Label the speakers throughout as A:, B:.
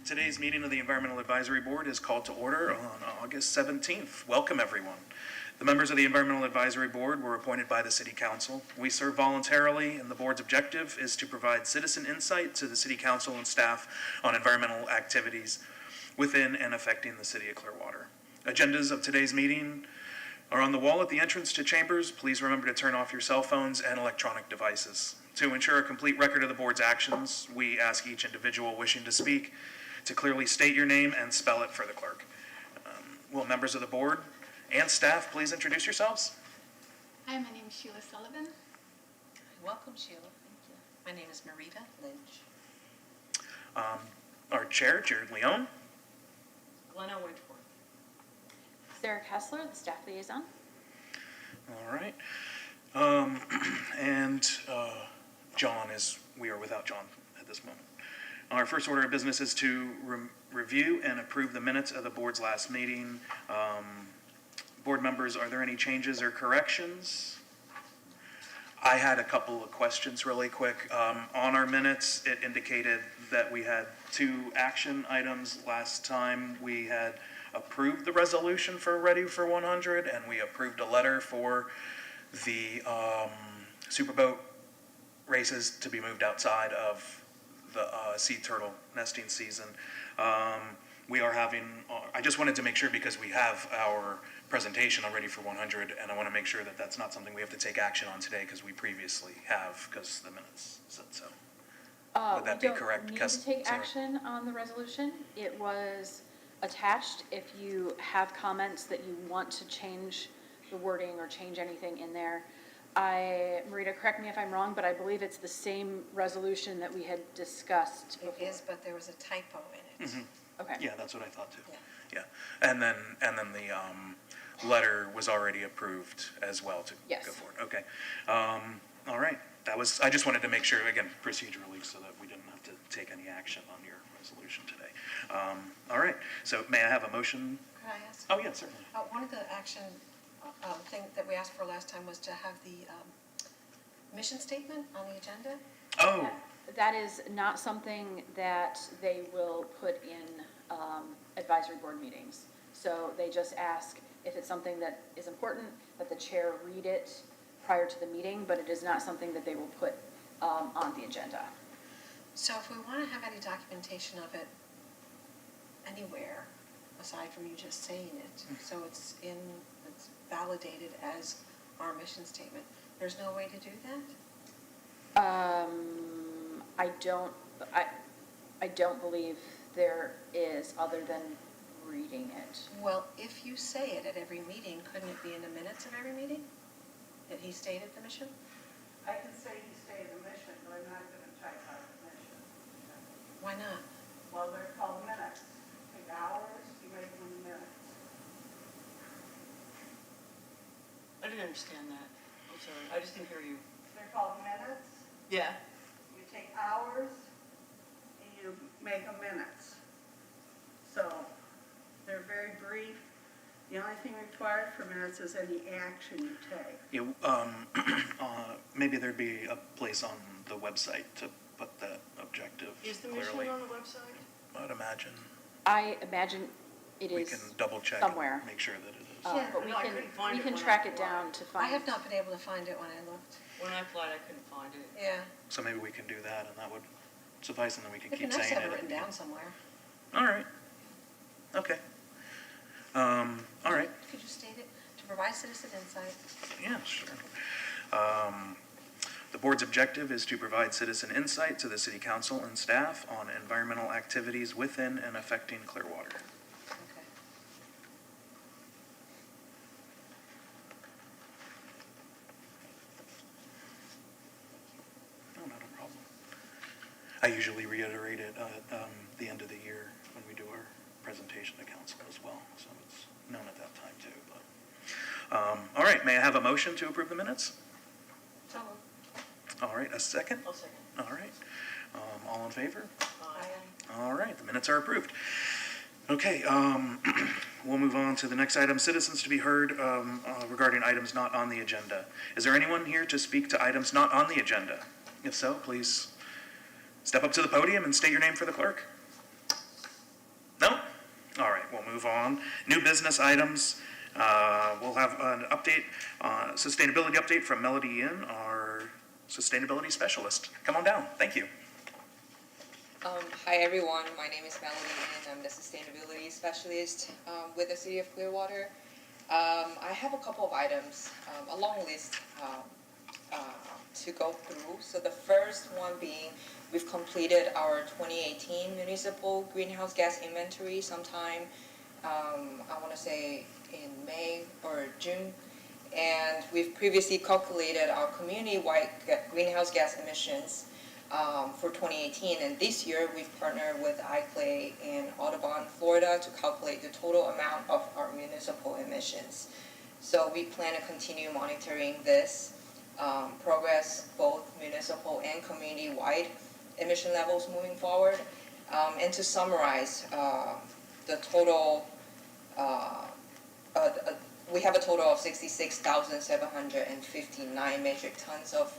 A: Today's meeting of the Environmental Advisory Board is called to order on August 17th. Welcome, everyone. The members of the Environmental Advisory Board were appointed by the City Council. We serve voluntarily, and the board's objective is to provide citizen insight to the City Council and staff on environmental activities within and affecting the City of Clearwater. Agendas of today's meeting are on the wall at the entrance to chambers. Please remember to turn off your cell phones and electronic devices. To ensure a complete record of the board's actions, we ask each individual wishing to speak to clearly state your name and spell it for the clerk. Will members of the board and staff please introduce yourselves?
B: Hi, my name is Sheila Sullivan.
C: Welcome, Sheila. Thank you. My name is Marita Lynch.
A: Our chair, Jared Leone.
C: Glenna Wedgeworth.
D: Sarah Kessler, the staff liaison.
A: All right. John we are without John at this moment. Our first order of business is to review and approve the minutes of the board's last meeting. Board members, are there any changes or corrections? I had a couple of questions really quick. On our minutes, it indicated that we had 2 action items. Last time we had approved the resolution for Ready for 100, and we approved a letter for the Superboat races to be moved outside of the sea turtle nesting season. We are having, I just wanted to make sure, because we have our presentation on Ready for 100, and I want to make sure that that's not something we have to take action on today, because we previously have, because the minutes said so. Would that be correct?
D: We don't need to take action on the resolution. It was attached. If you have comments that you want to change the wording or change anything in there, Marita, correct me if I'm wrong, but I believe it's the same resolution that we had discussed before.
C: It is, but there was a typo in it.
A: Mm-hmm.
D: Okay.
A: Yeah, that's what I thought too.
C: Yeah.
A: And then the letter was already approved as well to
D: Yes.
A: go forward. Okay. All right. I just wanted to make sure, again, procedurally, so that we didn't have to take any action on your resolution today. All right. So may I have a motion?
C: Could I ask?
A: Oh, yeah, certainly.
C: One of the action thing that we asked for last time was to have the mission statement on the agenda.
A: Oh.
D: That is not something that they will put in advisory board meetings. So they just ask if it's something that is important, that the chair read it prior to the meeting, but it is not something that they will put on the agenda.
C: So if we want to have any documentation of it anywhere, aside from you just saying it, so it's validated as our mission statement, there's no way to do that?
D: I don't believe there is, other than reading it.
C: Well, if you say it at every meeting, couldn't it be in the minutes of every meeting that he stated the mission?
E: I can say he stated the mission, but I'm not going to type out the mission.
C: Why not?
E: Well, they're called minutes. Take hours, you make them minutes.
F: I didn't understand that. I'm sorry. I just didn't hear you.
E: They're called minutes.
F: Yeah.
E: You take hours and you make them minutes. So they're very brief. The only thing required for minutes is any action you take.
A: Yeah, maybe there'd be a place on the website to put that objective
F: Is the
A: clearly.
F: mission on the website?
A: I'd imagine.
D: I imagine it
A: We
D: is
A: can double check
D: somewhere.
A: and make sure that it is.
C: Yeah,
D: But we
F: no, I couldn't find
D: we
F: it
D: can
F: when
D: track
F: I
D: it down to find.
C: I have not been able to find it when I looked.
F: When I applied, I couldn't find it.
C: Yeah.
A: So maybe we can do that, and that would suffice, and then we can
C: It'd be
A: keep
C: nice
A: saying
C: to have
A: it.
C: it written down somewhere.
A: All right. Okay. All right.
C: Could you state it? To provide citizen insight.
A: Yeah, sure. The board's objective is to provide citizen insight to the City Council and staff on environmental activities within and affecting Clearwater.
C: Okay.
A: No, not a problem. I usually reiterate it at the end of the year when we do our presentation to council as well, so it's known at that time too. But all right, may I have a motion to approve the minutes?
C: So moved.
A: All right, a second?
F: I'll second.
A: All right. All in favor?
C: Aye.
A: All right, the minutes are approved. Okay, we'll move on to the next item, citizens to be heard regarding items not on the agenda. Is there anyone here to speak to items not on the agenda? If so, please step up to the podium and state your name for the clerk. right, we'll move on. New business items. We'll have an update, sustainability update from Melody Yin, our sustainability specialist. Come on down. Thank you.
G: Hi everyone, my name is Melody and I'm the Sustainability Specialist with the City of Clearwater. I have a couple of items, a long list to go through. So the first one being, we've completed our 2018 Municipal Greenhouse Gas Inventory sometime, I want to say in May or June. And we've previously calculated our community-wide greenhouse gas emissions for 2018, and this year we've partnered with iClay in Audubon, Florida to calculate the total amount of our municipal emissions. So we plan to continue monitoring this progress, both municipal and community-wide emission levels moving forward. And to summarize, the total, we have a total of 66,759 metric tons of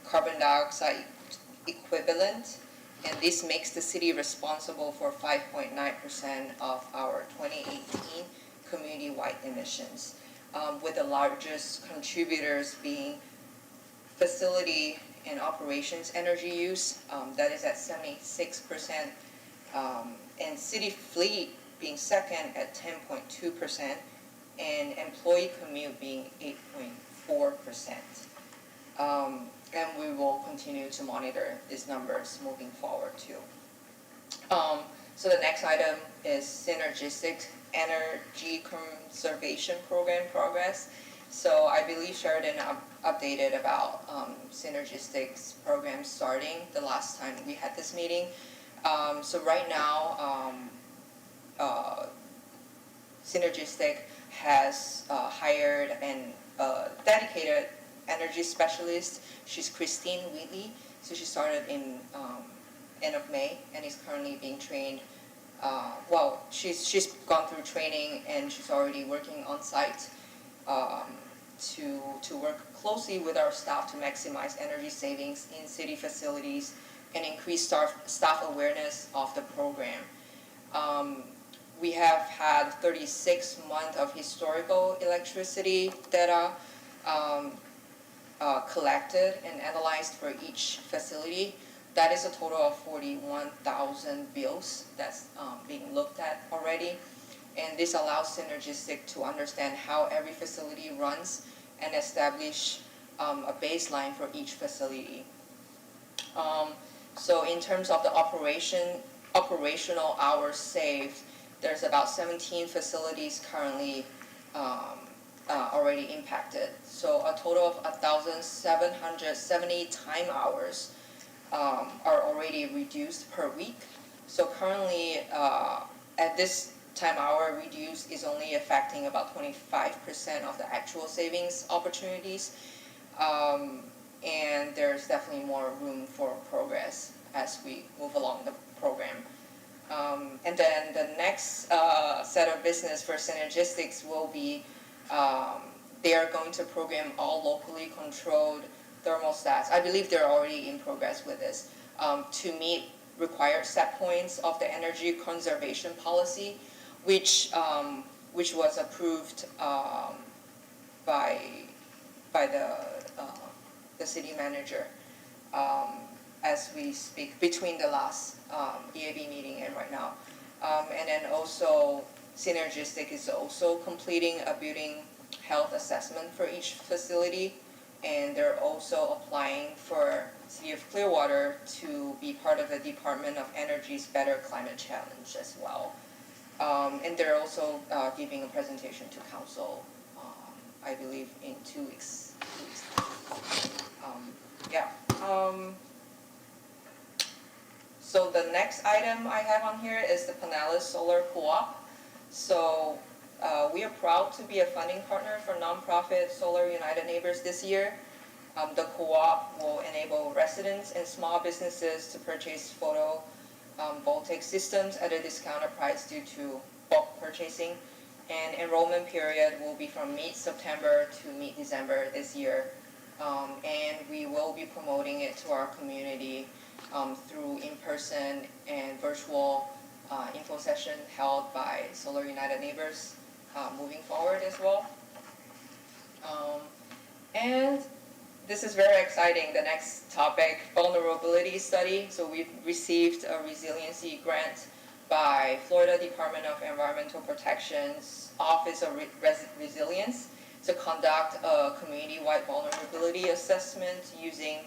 G: carbon dioxide equivalent, and this makes the city responsible for 5.9% of our 2018 community-wide emissions, with the largest contributors being facility and operations energy use, that is at 76%, and city fleet being second at 10.2%, and employee commute being 8.4%. And we will continue to monitor these numbers moving forward too. So the next item is Synergistic Energy Conservation Program progress. So I believe Sheridan updated about Synergistic's program starting the last time we had this meeting. So right now, Synergistic has hired a dedicated energy specialist. She's Christine Wheatley. So she started in end of May and is currently being trained. She's gone through training and she's already working on site to work closely with our staff to maximize energy savings in city facilities and increase staff awareness of the program. We have had 36 months of historical electricity data collected and analyzed for each facility. That is a total of 41,000 bills that's being looked at already. And this allows Synergistic to understand how every facility runs and establish a baseline for each facility. So in terms of the operational hours saved, there's about 17 facilities currently already impacted. So a total of 1,770 time hours are already reduced per week. So currently, at this time hour reduce is only affecting about 25% of the actual savings opportunities. And there's definitely more room for progress as we move along the program. And then the next set of business for Synergistics will be they are going to program all locally controlled thermostats. I believe they're already in progress with this to meet required set points of the energy conservation policy, which was approved by the city manager as we speak, between the last EAB meeting and right now. And then also Synergistic is also completing a building health assessment for each facility, and they're also applying for City of Clearwater to be part of the Department of Energy's Better Climate Challenge as well. And they're also giving a presentation to council, I believe in 2 weeks. So the next item I have on here is the Pinellas Solar Co-op. So we are proud to be a funding partner for nonprofit Solar United Neighbors this year. The co-op will enable residents and small businesses to purchase photovoltaic systems at a discounted price due to bulk purchasing. And enrollment period will be from mid-September to mid-December this year. And we will be promoting it to our community through in-person and virtual info session held by Solar United Neighbors moving forward as well. And this is very exciting, the next topic, vulnerability study. So we've received a resiliency grant by Florida Department of Environmental Protection's Office of Resilience to conduct a community-wide vulnerability assessment using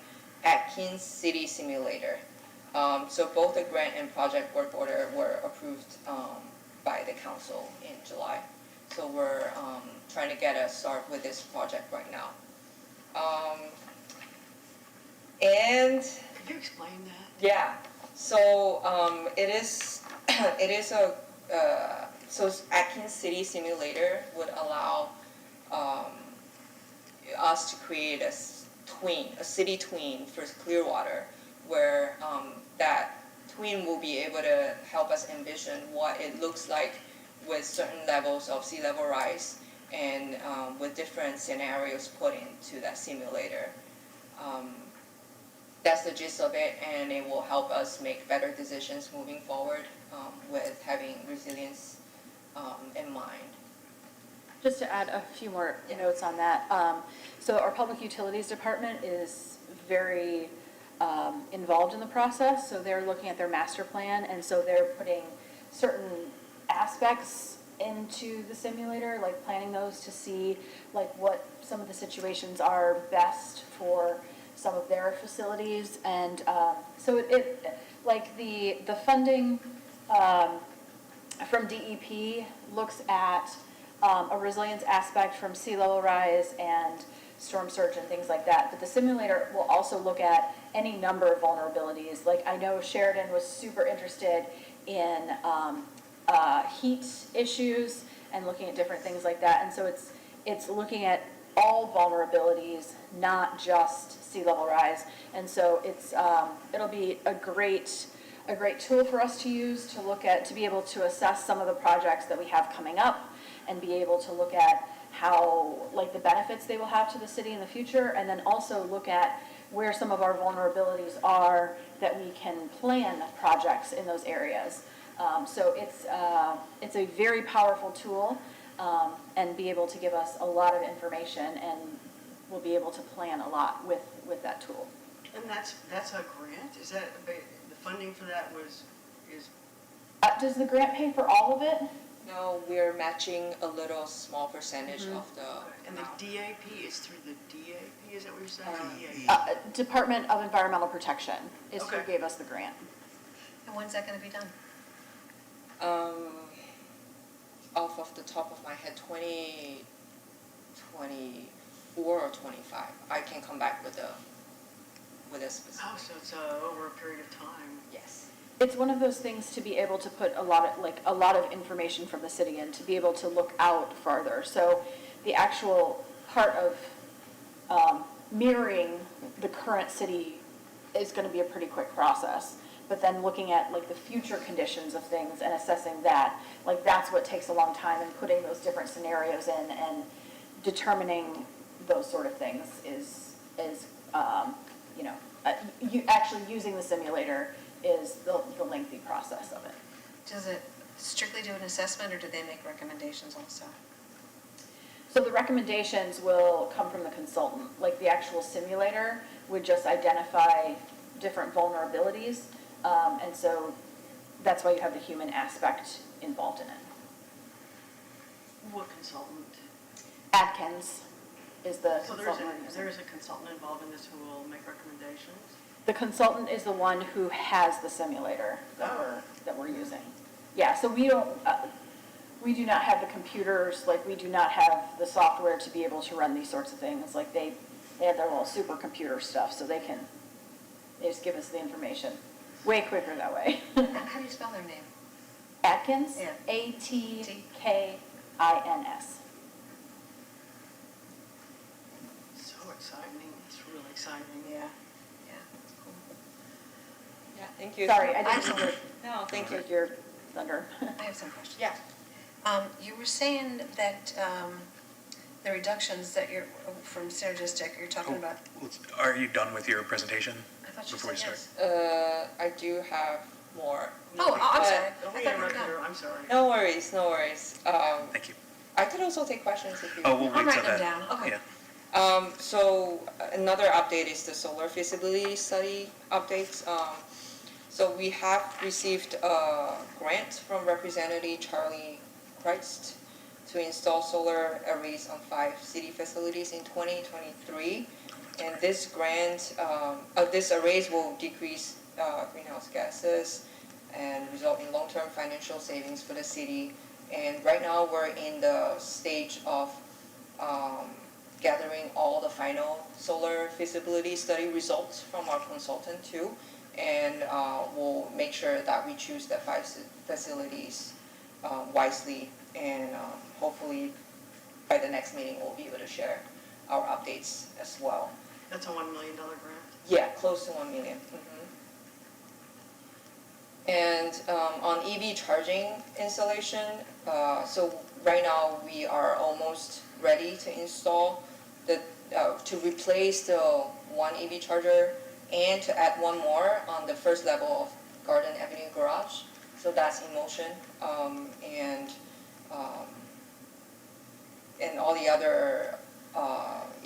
G: Atkins City Simulator. So both the grant and project work order were approved by the council in July. So we're trying to get a start with this project right now. And
F: Could you explain that?
G: yeah, so it is so Atkins City Simulator would allow us to create a city twin for Clearwater, where that twin will be able to help us envision what it looks like with certain levels of sea level rise and with different scenarios put into that simulator. That's the gist of it, and it will help us make better decisions moving forward with having resilience in mind.
D: Just to add a few more notes on that. So our Public Utilities Department is very involved in the process. So they're looking at their master plan, and so they're putting certain aspects into the simulator, like planning those to see like what some of the situations are best for some of their facilities. And so it like the funding from DEP looks at a resilience aspect from sea level rise and storm surge and things like that. But the simulator will also look at any number of vulnerabilities. Like I know Sheridan was super interested in heat issues and looking at different things like that. And so it's looking at all vulnerabilities, not just sea level rise. And so it'll be a great tool for us to use to look at, to be able to assess some of the projects that we have coming up and be able to look at how, like the benefits they will have to the city in the future, and then also look at where some of our vulnerabilities are that we can plan projects in those areas. So it's a very powerful tool and be able to give us a lot of information, and we'll be able to plan a lot with that tool.
F: And that's a grant? Is that, the funding for that is?
D: Does the grant pay for all of it?
G: No, we're matching a little small percentage of the
F: And the
G: amount.
F: DAP is through the DAP, is that what you're saying?
D: Department of Environmental Protection is who
F: Okay.
D: gave us the grant.
C: And when's that gonna be done?
G: Off of the top of my head, 2024 or 25. I can come back with a specific.
F: Oh, so it's over a period of time.
G: Yes.
D: It's one of those things to be able to put a lot of information from the city in, to be able to look out farther. So the actual part of mirroring the current city is going to be a pretty quick process. But then looking at like the future conditions of things and assessing that, like that's what takes a long time, and putting those different scenarios in and determining those sort of things is you actually using the simulator is the lengthy process of it.
C: Does it strictly do an assessment, or do they make recommendations also?
D: So the recommendations will come from the consultant. Like the actual simulator would just identify different vulnerabilities. And so that's why you have the human aspect involved in it.
F: What consultant?
D: Atkins is the
F: So
D: consultant.
F: there is a consultant involved in this who will make recommendations?
D: The consultant is the one who has the simulator that we're using. Yeah, so we do not have the computers, like we do not have the software to be able to run these sorts of things. Like they have their little supercomputer stuff, so they just give us the information way quicker that way.
C: How do you spell their name?
D: Atkins,
C: Yeah.
D: Atkins.
F: So exciting, it's really exciting.
C: Yeah. Yeah, that's cool.
G: Yeah, thank you.
D: Sorry, I
C: I
D: didn't
C: just-
D: mean
G: No,
D: to
G: thank you.
D: take your thunder.
C: I have some questions.
G: Yeah.
C: You were saying that the reductions that you're, from Synergistic, you're talking about,
A: Are you done with your presentation?
C: I thought you
A: Before
C: said
A: we start.
C: yes.
G: I do have more.
C: Oh, I'm
G: But-
C: sorry.
F: Don't
C: I
F: be
C: thought you were
F: interrupting
C: done.
F: her, I'm sorry.
G: No worries, no worries.
A: Thank you.
G: I could also take questions if you.
A: Oh, we'll
C: I'm
A: wait till
C: writing them
A: that.
C: down, okay.
A: Yeah.
G: So another update is the solar feasibility study updates. So we have received a grant from Representative Charlie Christ to install solar arrays on 5 city facilities in 2023. And this grant, these arrays will decrease greenhouse gases and result in long-term financial savings for the city. And right now, we're in the stage of gathering all the final solar feasibility study results from our consultant too. And we'll make sure that we choose the 5 facilities wisely. And hopefully, by the next meeting, we'll be able to share our updates as well.
F: That's a $1 million grant.
G: Yeah, close to 1 million. And on EV charging installation, so right now we are almost ready to install to replace the 1 EV charger and to add 1 more on the first level of Garden Avenue Garage. So that's in motion. And all the other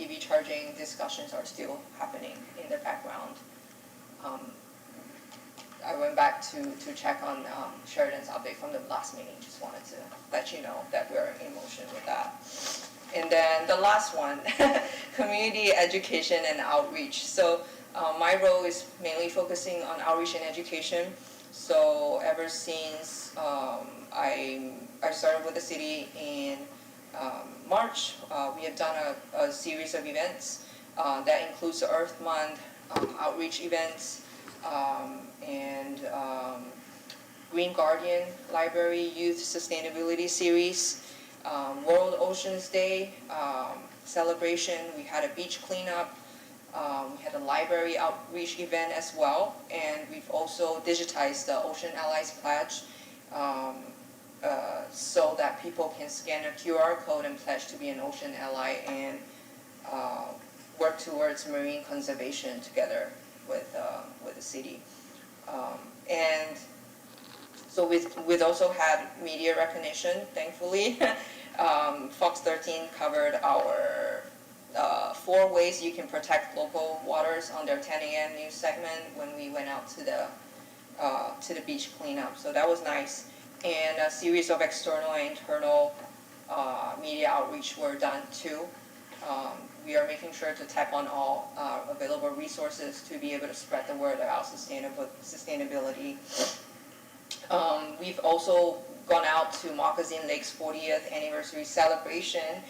G: EV charging discussions are still happening in the background. I went back to check on Sheridan's update from the last meeting. Just wanted to let you know that we're in motion with that. And then the last one, community education and outreach. So my role is mainly focusing on outreach and education. So ever since I started with the city in March, we have done a series of events that includes the Earth Month outreach events, and Green Guardian Library Youth Sustainability Series, World Oceans Day celebration. We had a beach cleanup. We had a library outreach event as well, and we've also digitized the Ocean Allies Pledge so that people can scan a QR code and pledge to be an ocean ally and work towards marine conservation together with the city. And so we've also had media recognition, thankfully. Fox 13 covered our 4 ways you can protect local waters on their 10 a.m. news segment when we went out to the beach cleanup. So that was nice. And a series of external and internal media outreach were done too. We are making sure to tap on all available resources to be able to spread the word about sustainability. We've also gone out to Moccasin Lake's 40th anniversary celebration,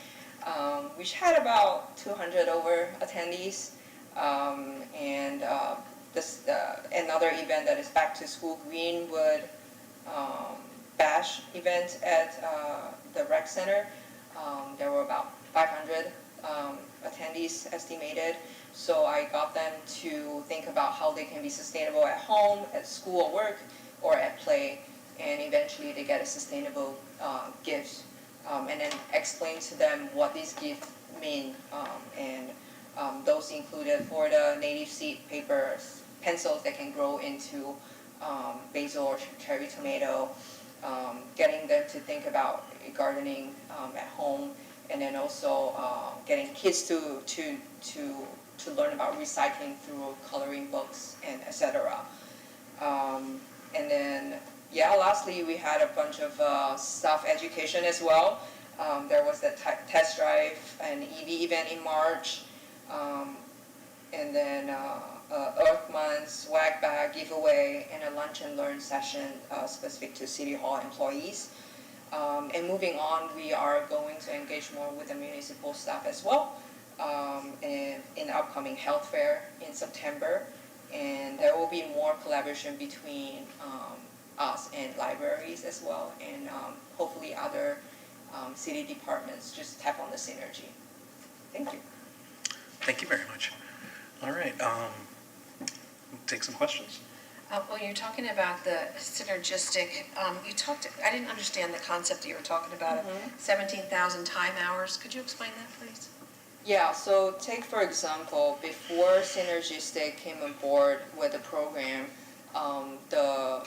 G: which had about 200 over attendees. And another event that is back to school, Greenwood Bash event at the rec center. There were about 500 attendees estimated. So I got them to think about how they can be sustainable at home, at school or work, or at play, and eventually they get a sustainable gift. And then explain to them what these gifts mean. And those included for the native seed papers, pencils that can grow into basil or cherry tomato, getting them to think about gardening at home, and then also getting kids to learn about recycling through coloring books and etc. And then, yeah, lastly, we had a bunch of staff education as well. There was the test drive and EV event in March, and then Earth Month, swag bag giveaway, and a lunch and learn session specific to City Hall employees. And moving on, we are going to engage more with the municipal staff as well in the upcoming health fair in September. And there will be more collaboration between us and libraries as well, and hopefully other city departments. Just tap on the synergy. Thank you.
A: Thank you very much. All right, take some questions.
C: Well, you're talking about the synergistic, I didn't understand the concept that you were talking about, 17,000 time hours. Could you explain that, please?
G: Yeah, so take for example, before Synergistic came on board with the program, the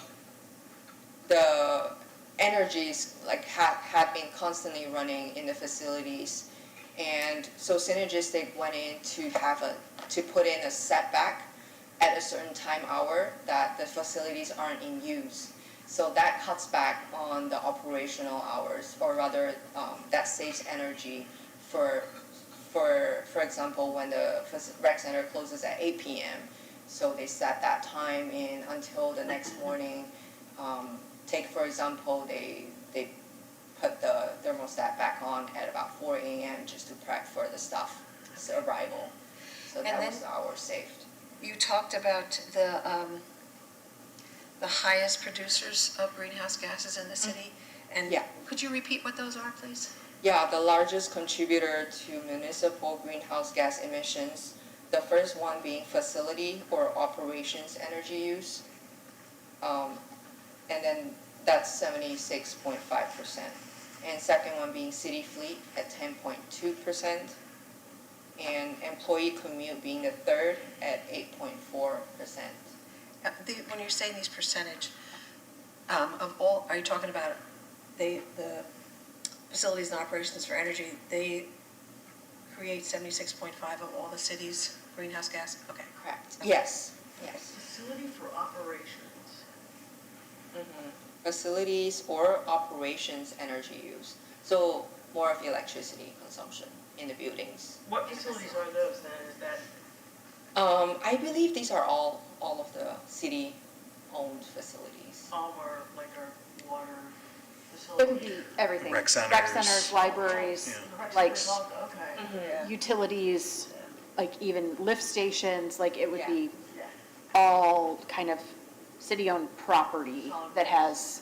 G: the energies like had been constantly running in the facilities. And so Synergistic went in to put in a setback at a certain time hour that the facilities aren't in use. So that cuts back on the operational hours, or rather, that saves energy for example, when the rec center closes at 8 p.m. So they set that time in until the next morning. Take, for example, they put the thermostat back on at about 4 a.m. just to prep for the staff's arrival. So
C: And
G: that
C: then-
G: was the hour saved.
C: You talked about the highest producers of greenhouse gases in the city. And
G: Yeah.
C: could you repeat what those are, please?
G: Yeah, the largest contributor to municipal greenhouse gas emissions, the first one being facility or operations energy use. And then that's 76.5%. And second one being city fleet at 10.2%. And employee commute being the third at 8.4%.
C: When you're saying these percentage of all, are you talking about the facilities and operations for energy, they create 76.5 of all the city's greenhouse gas? Okay.
G: Correct. Yes, yes.
F: Facility for operations.
G: Facilities or operations energy use. So more of electricity consumption in the buildings.
F: What facilities are those then? Is that,
G: I believe these are all of the city-owned facilities.
F: all our, like our water
D: It would
F: facilities?
D: be everything.
A: Rec centers.
D: Rec centers, libraries,
A: Yeah.
D: like
F: Okay.
D: utilities, like even lift stations, like it would
G: Yeah.
D: be
F: Yeah.
D: all kind of city-owned property that has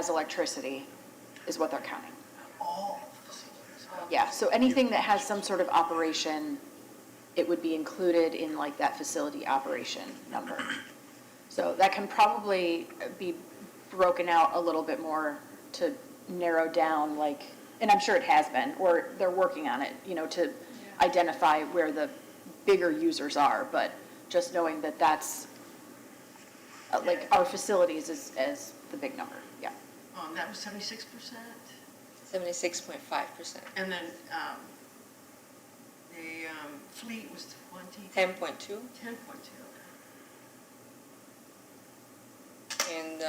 D: electricity is what they're counting.
F: All facilities.
D: Yeah, so anything that has some sort of operation, it would be included in like that facility operation number. So that can probably be broken out a little bit more to narrow down like, and I'm sure it has been, or they're working on it, to identify where the bigger users are, but just knowing that that's, like, our facilities is the big number, yeah.
F: That was 76%?
G: 76.5%.
F: And then, the, fleet was
G: 10.2.
F: 10.2.
G: And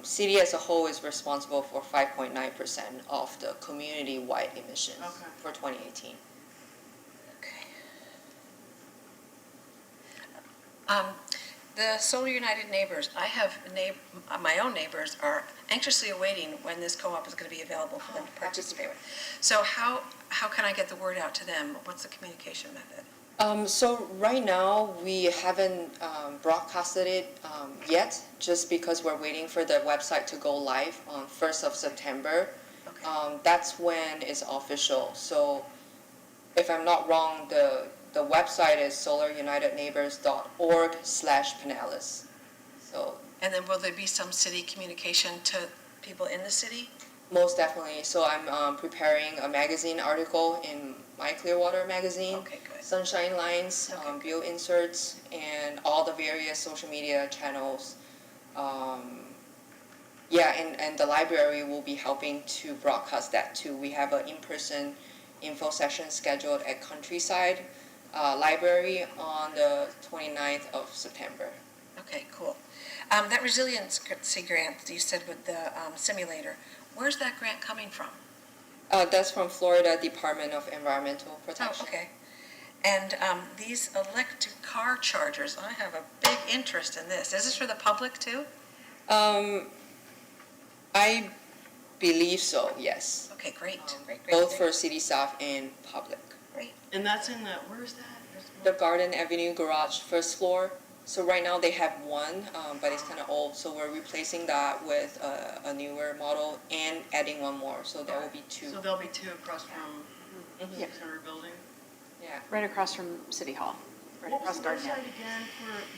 G: city as a whole is responsible for 5.9% of the community-wide emissions
F: Okay.
G: for 2018.
C: Okay. The Solar United Neighbors, I have my own neighbors are anxiously awaiting when this co-op is going to be available for them to participate with. So how can I get the word out to them? What's the communication method?
G: So right now, we haven't broadcasted it yet, just because we're waiting for the website to go live on 1st of September.
C: Okay.
G: That's when it's official. So if I'm not wrong, the website is solarunitedneighbors.org/Pinellas. So
C: And then will there be some city communication to people in the city?
G: most definitely. So I'm preparing a magazine article in my Clearwater magazine.
C: Okay, good.
G: Sunshine lines,
C: Okay,
G: bill inserts, and all the various social media channels. And the library will be helping to broadcast that too. We have an in-person info session scheduled at Countryside Library on the 29th of September.
C: Okay, cool. That Resiliency Grant you said with the simulator, where's that grant coming from?
G: That's from Florida Department of Environmental
C: Oh,
G: Protection.
C: okay. And these electric car chargers, I have a big interest in this. Is this for the public too?
G: I believe so, yes.
C: Okay, great, great.
G: Both
C: great.
G: for city staff and public.
C: Great.
F: And that's in the, where is that?
G: The Garden Avenue garage, first floor. So right now they have one, but it's kind of old. So we're replacing that with a newer model and adding one more. So there will be two.
F: So there'll be two across from
G: Mhm.
D: Yeah.
F: Center Building?
G: Yeah.
D: Right across from City Hall, right
F: What was
D: across
F: the
D: Garden
F: website
D: Avenue.
F: again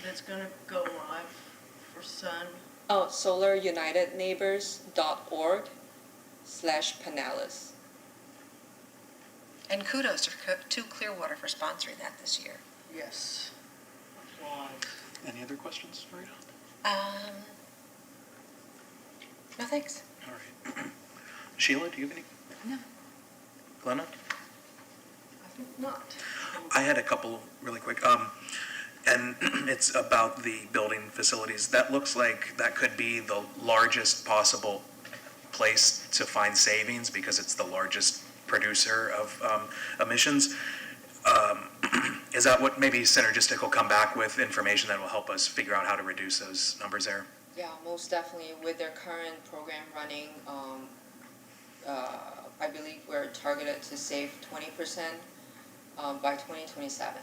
F: that's gonna go live for Sun?
G: Oh, solarunitedneighbors.org/Pinellas.
C: And kudos to Clearwater for sponsoring that this year.
F: Yes. Applause.
A: Any other questions, Rita?
C: No, thanks.
A: All right. Sheila, do you have any?
B: No.
A: Glenna?
F: I think not.
A: I had a couple really quick, and it's about the building facilities. That looks like that could be the largest possible place to find savings because it's the largest producer of emissions. Is that what maybe Synergistic will come back with information that will help us figure out how to reduce those numbers there?
G: Yeah, most definitely. With their current program running, I believe we're targeted to save 20% by 2027.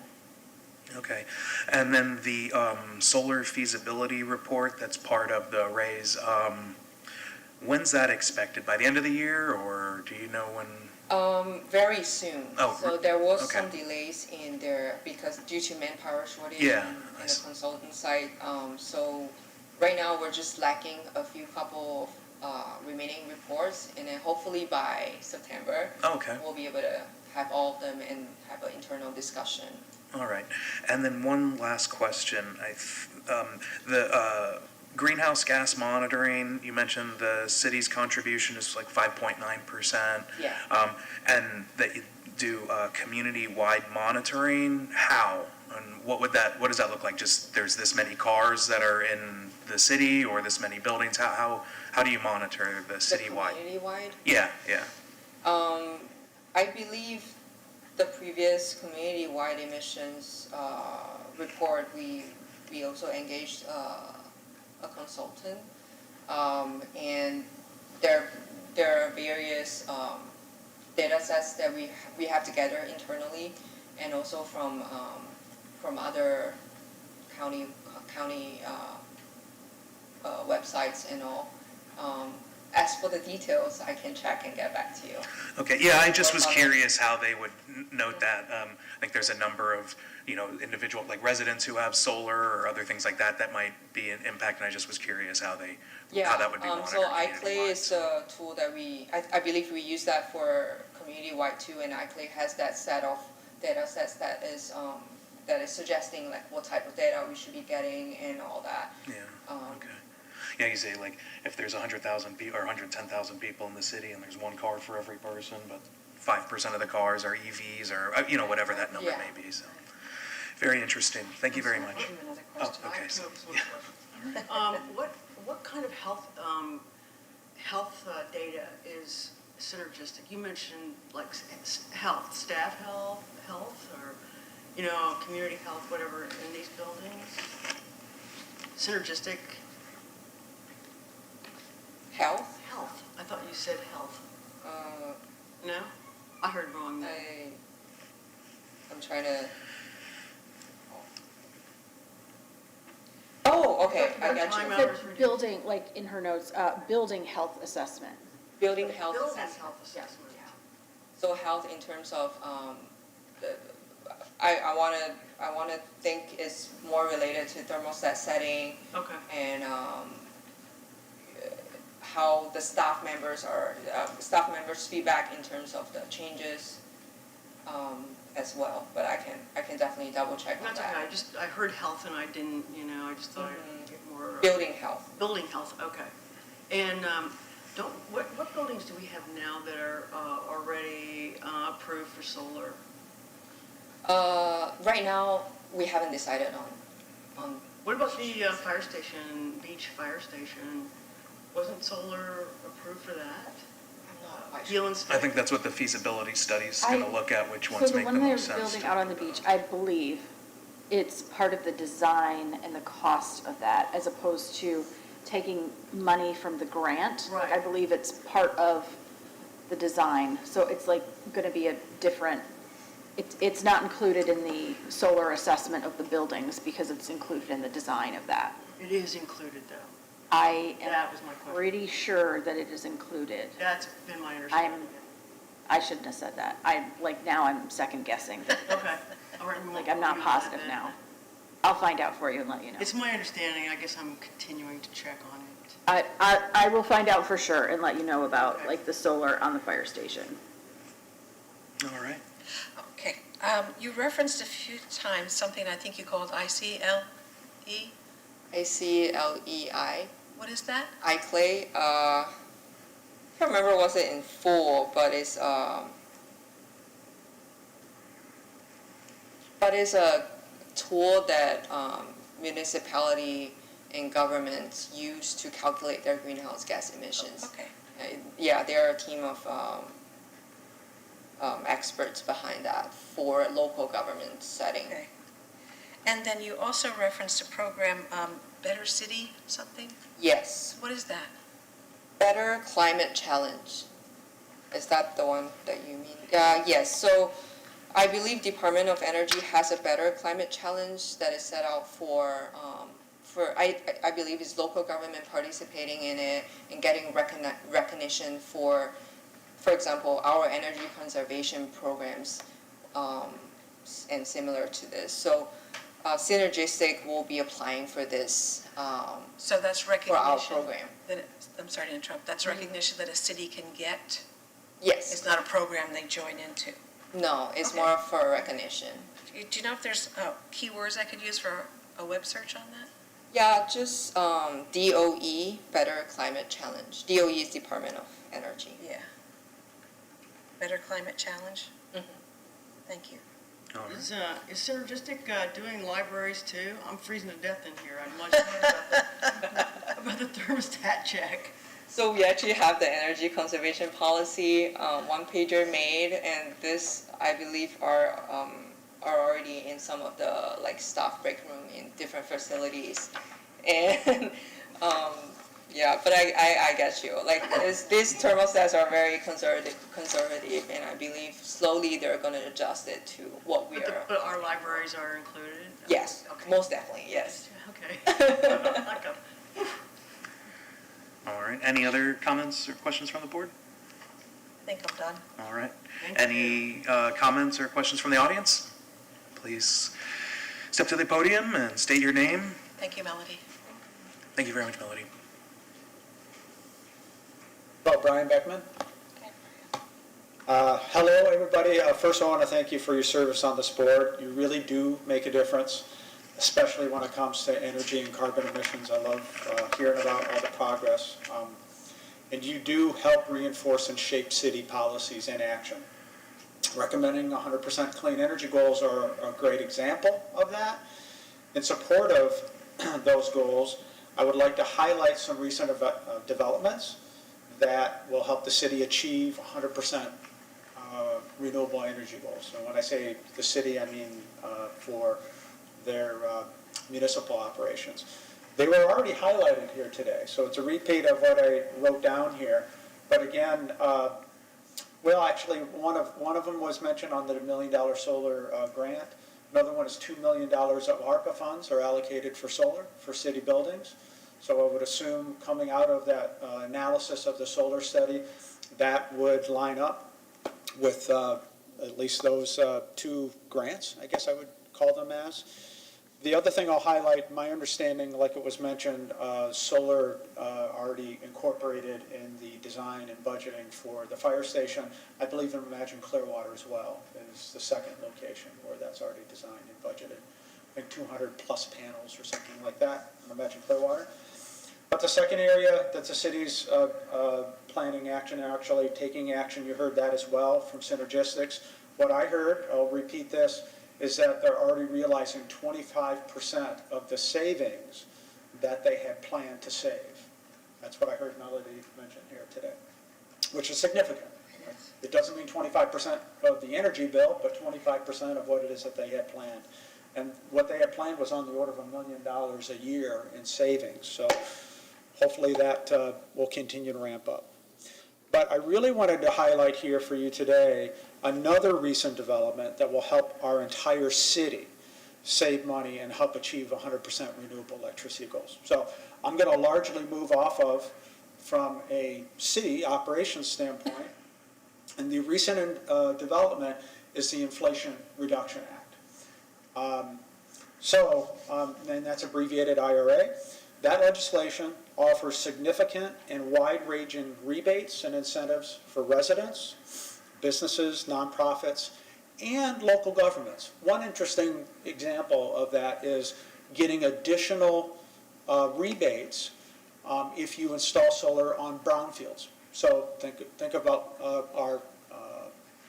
A: Okay, and then the solar feasibility report that's part of the raise, when's that expected? By the end of the year, or do you know when?
G: Very soon.
A: Oh,
G: So there was
A: okay.
G: some delays in there because due to manpower shortage
A: Yeah,
G: in
A: I
G: the
A: see.
G: consultant side. So right now we're just lacking a couple of remaining reports, and then hopefully by September
A: Okay,
G: we'll be able to have all of them and have an internal discussion.
A: all right. And then one last question. The greenhouse gas monitoring, you mentioned the city's contribution is like 5.9%.
G: Yeah.
A: And that you do community-wide monitoring. How? And what does that look like? Just there's this many cars that are in the city or this many buildings? How do you monitor the citywide?
G: The community-wide?
A: Yeah.
G: I believe the previous community-wide emissions report, we also engaged a consultant, and there are various data sets that we have to gather internally, and also from other county websites and all. As for the details, I can check and get back to you.
A: Okay, yeah, I just was curious how they would note that. I think there's a number of, individual, like residents who have solar or other things like that that might be an impact, and I just was curious how that would be monitored.
G: So iClay is a tool that I believe we use that for community-wide too, and iClay has that set of data sets that is suggesting like what type of data we should be getting and all that.
A: Yeah, okay. Yeah, you say like if there's 100,000 people or 110,000 people in the city and there's one car for every person, but 5% of the cars are EVs or, whatever that number
G: Yeah.
A: may be, so. Very interesting. Thank you very much.
C: I have another
A: Oh,
C: question.
A: okay.
F: I
A: so-
F: have some questions. What kind of health data is Synergistic? You mentioned like health, staff health, or community health, whatever in these buildings. Synergistic
G: Health?
F: health. I thought you said health.
G: Uh,
F: No, I heard wrong there.
G: I'm trying to. Oh, okay, I got
F: Time
G: you.
F: out.
D: It said building, like in her notes, building health assessment.
G: Building health
F: Building
G: assessment.
F: health assessment.
G: So health in terms of, I wanna think is more related to thermostat setting
F: Okay.
G: and how the staff members feedback in terms of the changes as well. But I can definitely double check on
F: That's okay.
G: that.
F: I heard health and I didn't, I just thought I'd get more.
G: Building health.
F: Building health, okay. And what buildings do we have now that are already approved for solar?
G: Right now, we haven't decided on.
F: What about the fire station, beach fire station? Wasn't solar approved for that?
G: I'm not quite
F: Deal
G: sure.
F: and
A: I think that's what the feasibility study's gonna look at, which ones
D: So the
A: make the
D: one they're
A: most sense.
D: building out on the beach, I believe it's part of the design and the cost of that, as opposed to taking money from the grant. Like,
F: Right.
D: I believe it's part of the design, so it's like gonna be a different, it's not included in the solar assessment of the buildings because it's included in the design of that.
F: It is included though.
D: I
F: That was my
D: am
F: question.
D: pretty sure that it is included.
F: That's been my understanding.
D: I shouldn't have said that. Now I'm second guessing.
F: Okay. All right, we won't
D: Like, I'm not
F: argue on that
D: positive
F: then.
D: now. I'll find out for you and let you know.
F: It's my understanding. I guess I'm continuing to check on it.
D: I will find out for sure and let you know about,
F: Okay.
D: like, the solar on the fire station.
A: All right.
C: Okay, you referenced a few times something I think you called ICLE.
G: ACLEI.
C: What is that?
G: iClay, I can't remember was it in full, but it's a tool that municipality and governments use to calculate their greenhouse gas emissions.
C: Okay.
G: Yeah, they're a team of experts behind that for local government setting.
C: Okay. And then you also referenced a program, Better City something?
G: Yes,
C: What is that?
G: Better Climate Challenge. Is that the one that you mean? Yes, so I believe Department of Energy has a Better Climate Challenge that is set out for I believe it's local government participating in it and getting recognition for example, our energy conservation programs and similar to this. So Synergistic will be applying for this
C: So that's
G: for our
C: recognition
G: program.
C: that, I'm sorry to interrupt, that's recognition that a city can get?
G: Yes.
C: It's not a program they join into?
G: No, it's
C: Okay.
G: more for recognition.
C: Do you know if there's keywords I could use for a web search on that?
G: Yeah, just DOE, Better Climate Challenge. DOE is Department of Energy.
C: Yeah. Better Climate Challenge?
G: Mhm.
C: Thank you.
A: All right.
F: Is Synergistic doing libraries too? I'm freezing to death in here. I'd like to know about the thermostat check.
G: So we actually have the energy conservation policy one pager made, and this I believe are already in some of the like staff break room in different facilities, and yeah. But I get you. Like these thermostats are very conservative, and I believe slowly they're going to adjust it to what we are.
F: But our libraries are included?
G: Yes,
F: Okay.
G: most definitely. Yes.
F: Okay. Like a-
A: All right, any other comments or questions from the board?
C: I think I'm done.
A: All right.
F: Thank you.
A: Any comments or questions from the audience? Please step to the podium and state your name.
C: Thank you, Melody.
A: Thank you very much, Melody.
H: Hello, Brian Beckman. Hello, everybody. First, I want to thank you for your service on this board. You really do make a difference, especially when it comes to energy and carbon emissions. I love hearing about all the progress. And you do help reinforce and shape city policies and action. Recommending 100% clean energy goals are a great example of that. In support of those goals, I would like to highlight some recent developments that will help the city achieve 100% renewable energy goals. And when I say the city, I mean for their municipal operations. They were already highlighted here today, so it's a repeat of what I wrote down here. But again, well, actually, one of them was mentioned on the $1 million solar grant. Another one is $2 million of ARPA funds are allocated for solar for city buildings. So I would assume coming out of that analysis of the solar study, that would line up with at least those two grants, I guess I would call them as. The other thing I'll highlight, my understanding, like it was mentioned, solar already incorporated in the design and budgeting for the fire station. I believe in Imagine Clearwater as well is the second location where that's already designed and budgeted. I think 200 plus panels or something like that in Imagine Clearwater. But the second area that the city's planning action and actually taking action, you heard that as well from Synergistics. What I heard, I'll repeat this, is that they're already realizing 25% of the savings that they had planned to save. That's what I heard Melody mention here today, which is significant. It doesn't mean 25% of the energy bill, but 25% of what it is that they had planned. And what they had planned was on the order of $1 million a year in savings. So hopefully that will continue to ramp up. But I really wanted to highlight here for you today another recent development that will help our entire city save money and help achieve 100% renewable electricity goals. So I'm going to largely move off of from a city operations standpoint, and the recent development is the Inflation Reduction Act. And that's abbreviated IRA. That legislation offers significant and wide-ranging rebates and incentives for residents, businesses, nonprofits, and local governments. One interesting example of that is getting additional rebates if you install solar on brownfields. So think about our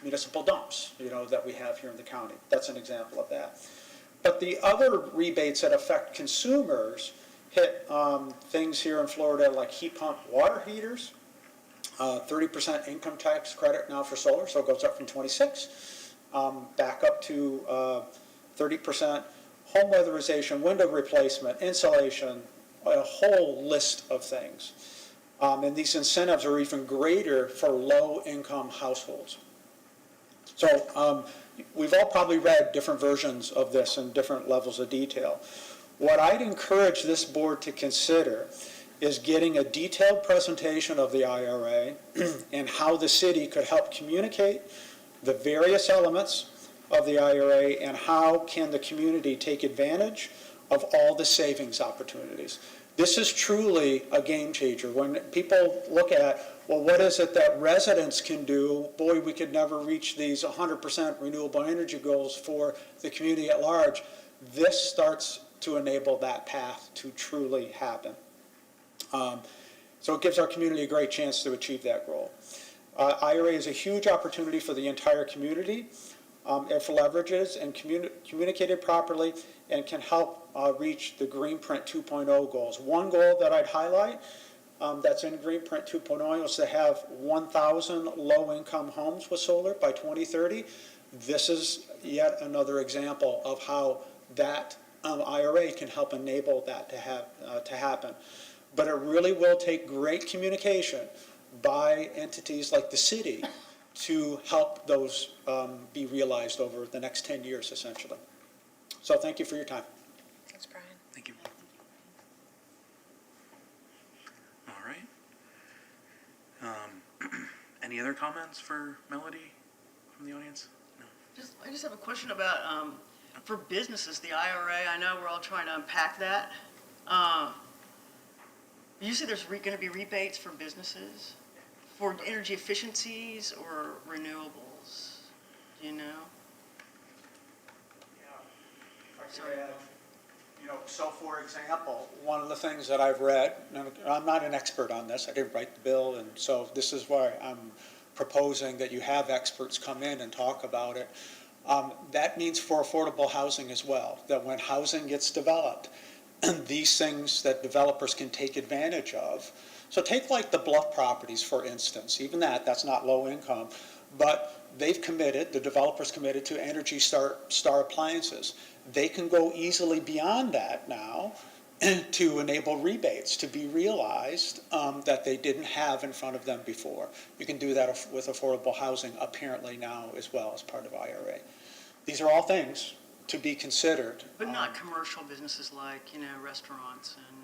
H: municipal dumps, that we have here in the county. That's an example of that. But the other rebates that affect consumers hit things here in Florida like heat pump water heaters, 30% income tax credit now for solar, so it goes up from 26, back up to 30%, home weatherization, window replacement, insulation, a whole list of things. And these incentives are even greater for low-income households. So we've all probably read different versions of this in different levels of detail. What I'd encourage this board to consider is getting a detailed presentation of the IRA and how the city could help communicate the various elements of the IRA and how can the community take advantage of all the savings opportunities. This is truly a game changer. When people look at, well, what is it that residents can do? Boy, we could never reach these 100% renewable energy goals for the community at large. This starts to enable that path to truly happen. So it gives our community a great chance to achieve that goal. IRA is a huge opportunity for the entire community. If leverages and communicated properly and can help reach the Greenprint 2.0 goals. One goal that I'd highlight that's in Greenprint 2.0 is to have 1,000 low-income homes with solar by 2030. This is yet another example of how that IRA can help enable that to happen. But it really will take great communication by entities like the city to help those be realized over the next 10 years, essentially. So thank you for your time.
C: Thanks, Brian.
A: Thank you. All right. Any other comments for Melody from the audience? No.
F: I just have a question about, for businesses, the IRA, I know we're all trying to unpack that. You say there's going to be rebates for businesses for energy efficiencies or renewables? Do you know? Sorry.
H: So for example, one of the things that I've read, and I'm not an expert on this, I didn't write the bill, and so this is why I'm proposing that you have experts come in and talk about it. That means for affordable housing as well, that when housing gets developed, these things that developers can take advantage of. So take like the Bluff properties, for instance, even that's not low income, but they've committed, the developers committed to Energy Star appliances. They can go easily beyond that now to enable rebates to be realized that they didn't have in front of them before. You can do that with affordable housing apparently now as well as part of IRA. These are all things to be considered.
F: But not commercial businesses like, restaurants and...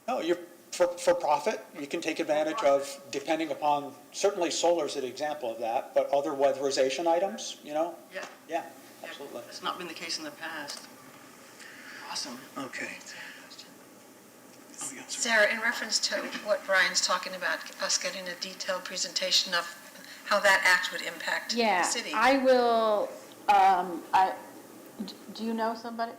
H: No, you're for profit. You can take advantage of, depending upon, certainly solar's an example of that, but other weatherization items,
F: Yeah.
H: Yeah, absolutely.
F: It's not been the case in the past. Awesome.
A: Okay.
C: Sarah, in reference to what Brian's talking about, us getting a detailed presentation of how that act would impact the city.
D: Yeah, I will, do you know somebody?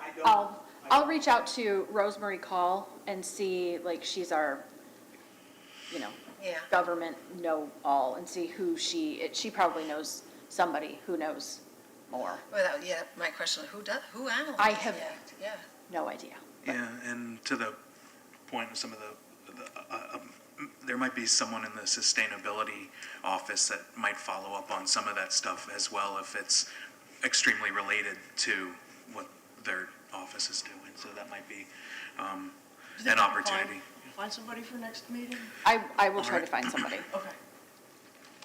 H: I don't.
D: I'll reach out to Rosemary Call and see, like, she's our,
C: Yeah.
D: government know-all, and see who she probably knows somebody who knows more.
C: Without, my question, who analyzes
D: I have-
C: the act? Yeah.
D: No idea.
A: Yeah, and to the point of some of there might be someone in the sustainability office that might follow up on some of that stuff as well if it's extremely related to what their office is doing. So that might be an opportunity.
F: Find somebody for next meeting?
D: I will try
A: right.
D: to find somebody.
F: Okay.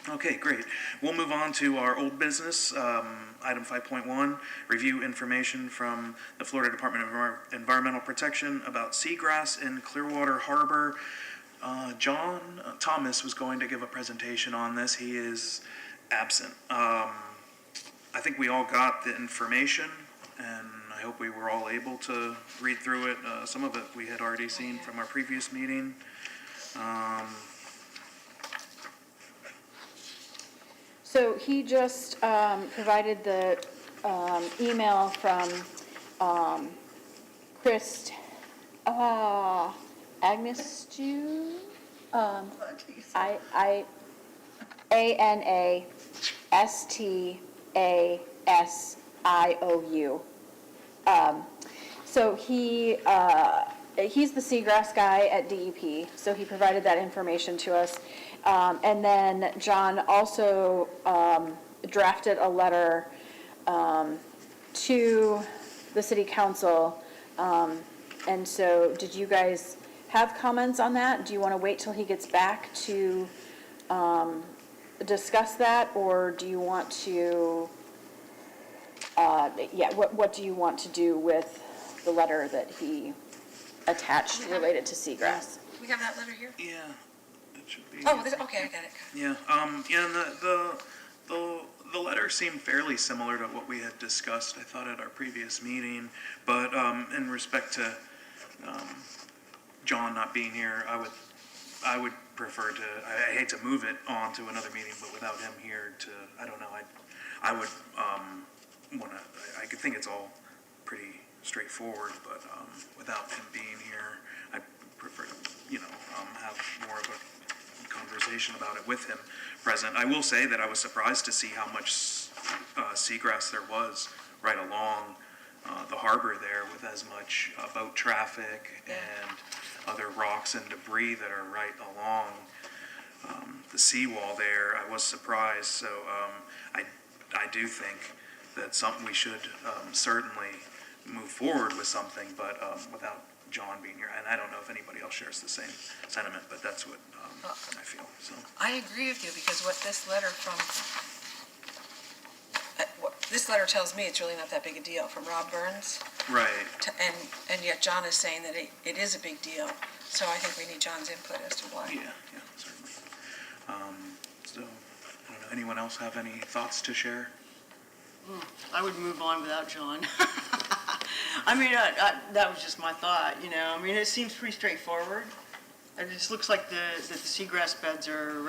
A: Okay, great. We'll move on to our old business, item 5.1, review information from the Florida Department of Environmental Protection about seagrass in Clearwater Harbor. John Thomas was going to give a presentation on this. He is absent. I think we all got the information, and I hope we were all able to read through it. Some of it we had already seen from our previous meeting.
D: So he just provided the email from Chris Agnes Stew,
E: What he said.
D: Anastastiou. So he's the seagrass guy at DEP, so he provided that information to us. And then John also drafted a letter to the city council. And so did you guys have comments on that? Do you want to wait till he gets back to discuss that, or do you want to, what do you want to do with the letter that he attached related to seagrass?
C: We have that letter here?
A: Yeah, it should be.
C: Oh, okay, I got it.
A: Yeah, and the letter seemed fairly similar to what we had discussed, I thought, at our previous meeting, but, in respect to, John not being here, I would prefer to, I hate to move it on to another meeting, but without him here to, I don't know, I would, I could think it's all pretty straightforward, but, without him being here, I prefer to, have more of a conversation about it with him present. I will say that I was surprised to see how much seagrass there was right along the harbor there, with as much boat traffic and other rocks and debris that are right along the seawall there. I was surprised, so I do think that's something we should certainly move forward with something, but without John being here. And I don't know if anybody else shares the same sentiment, but that's what I feel, so.
C: I agree with you, because what this letter this letter tells me it's really not that big a deal, from Rob Burns.
A: Right.
C: And yet John is saying that it is a big deal. So I think we need John's input as to why.
A: Yeah, certainly. So, I don't know, anyone else have any thoughts to share?
F: I would move on without John. I mean, that was just my thought, I mean, it seems pretty straightforward. It just looks like that the seagrass beds are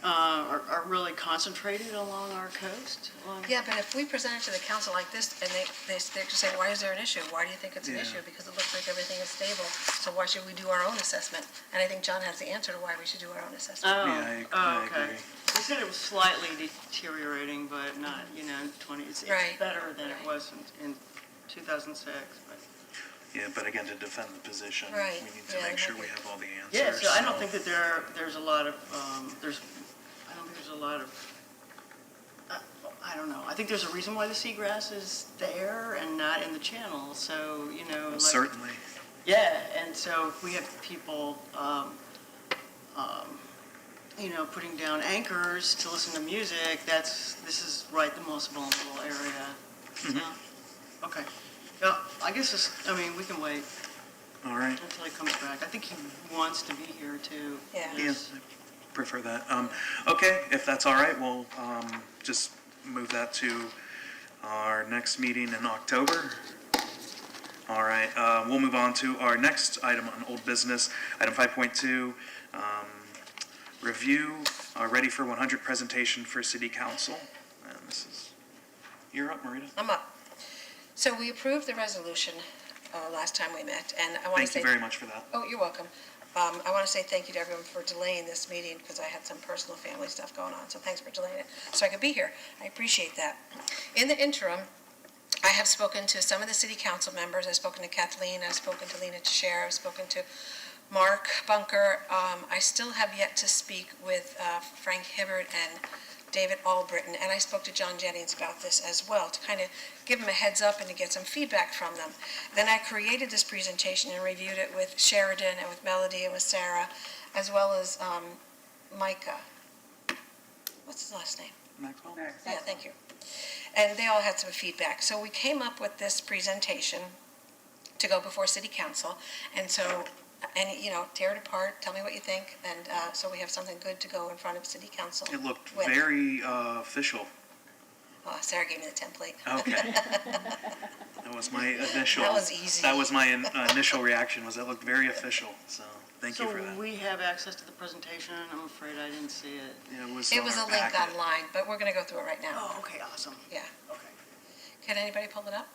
F: are really concentrated along our coast.
C: Yeah, but if we present it to the council like this, and they just say, why is there an issue? Why do you think it's an
A: Yeah.
C: issue? Because it looks like everything is stable, so why should we do our own assessment? And I think John has the answer to why we should do our own assessment.
A: Yeah, I
F: Okay.
A: agree.
F: They said it was slightly deteriorating, but not, 20, it's
C: Right.
F: better than it was in 2006, but.
A: Yeah, but again, to defend the position,
C: Right.
A: we need to
C: Yeah,
A: make sure
C: that
A: we
C: might
A: have all the answers.
F: Yeah, so I don't think that there's a lot of, I don't think there's a lot of, I don't know. I think there's a reason why the seagrass is there and not in the channel, so, like.
A: Certainly.
F: Yeah, and so if we have people, putting down anchors to listen to music, this is right the most vulnerable area. So, okay. Yeah, I guess we can wait
A: All right.
F: until he comes back. I think he wants to be here too.
C: Yeah.
A: Yes, I prefer that. Okay, if that's all right, we'll just move that to our next meeting in October. All right, we'll move on to our next item on old business, item 5.2, review our Ready for 100 presentation for City Council. And this is, you're up, Marita.
C: I'm up. So we approved the resolution last time we met, and I want to
A: Thank
C: say.
A: you very much for that.
C: Oh, you're welcome. I want to say thank you to everyone for delaying this meeting, because I had some personal family stuff going on, so thanks for delaying it, so I could be here. I appreciate that. In the interim, I have spoken to some of the city council members. I've spoken to Kathleen, I've spoken to Lena Teixeira, I've spoken to Mark Bunker. I still have yet to speak with Frank Hibbert and David Albritton, and I spoke to John Jennings about this as well, to kind of give them a heads up and to get some feedback from them. Then I created this presentation and reviewed it with Sheridan and with Melody and with Sarah, as well as Micah. What's his last name?
A: Maxwell?
C: Yeah, thank you. And they all had some feedback. So we came up with this presentation to go before city council. And so, tear it apart, tell me what you think, and so we have something good to go in front of city council.
A: It looked
C: with.
A: very official.
C: Sarah gave me the template.
A: Okay. That was my initial.
C: That was easy.
A: That was my initial reaction, was it looked very official, so thank you for
F: So
A: that.
F: we have access to the presentation. I'm afraid I didn't see it.
A: Yeah, it was
C: It
A: on
C: was a
A: our
C: link
A: packet.
C: online, but we're going to go through it right now.
F: Oh, okay, awesome.
C: Yeah.
F: Okay.
C: Can anybody pull it up?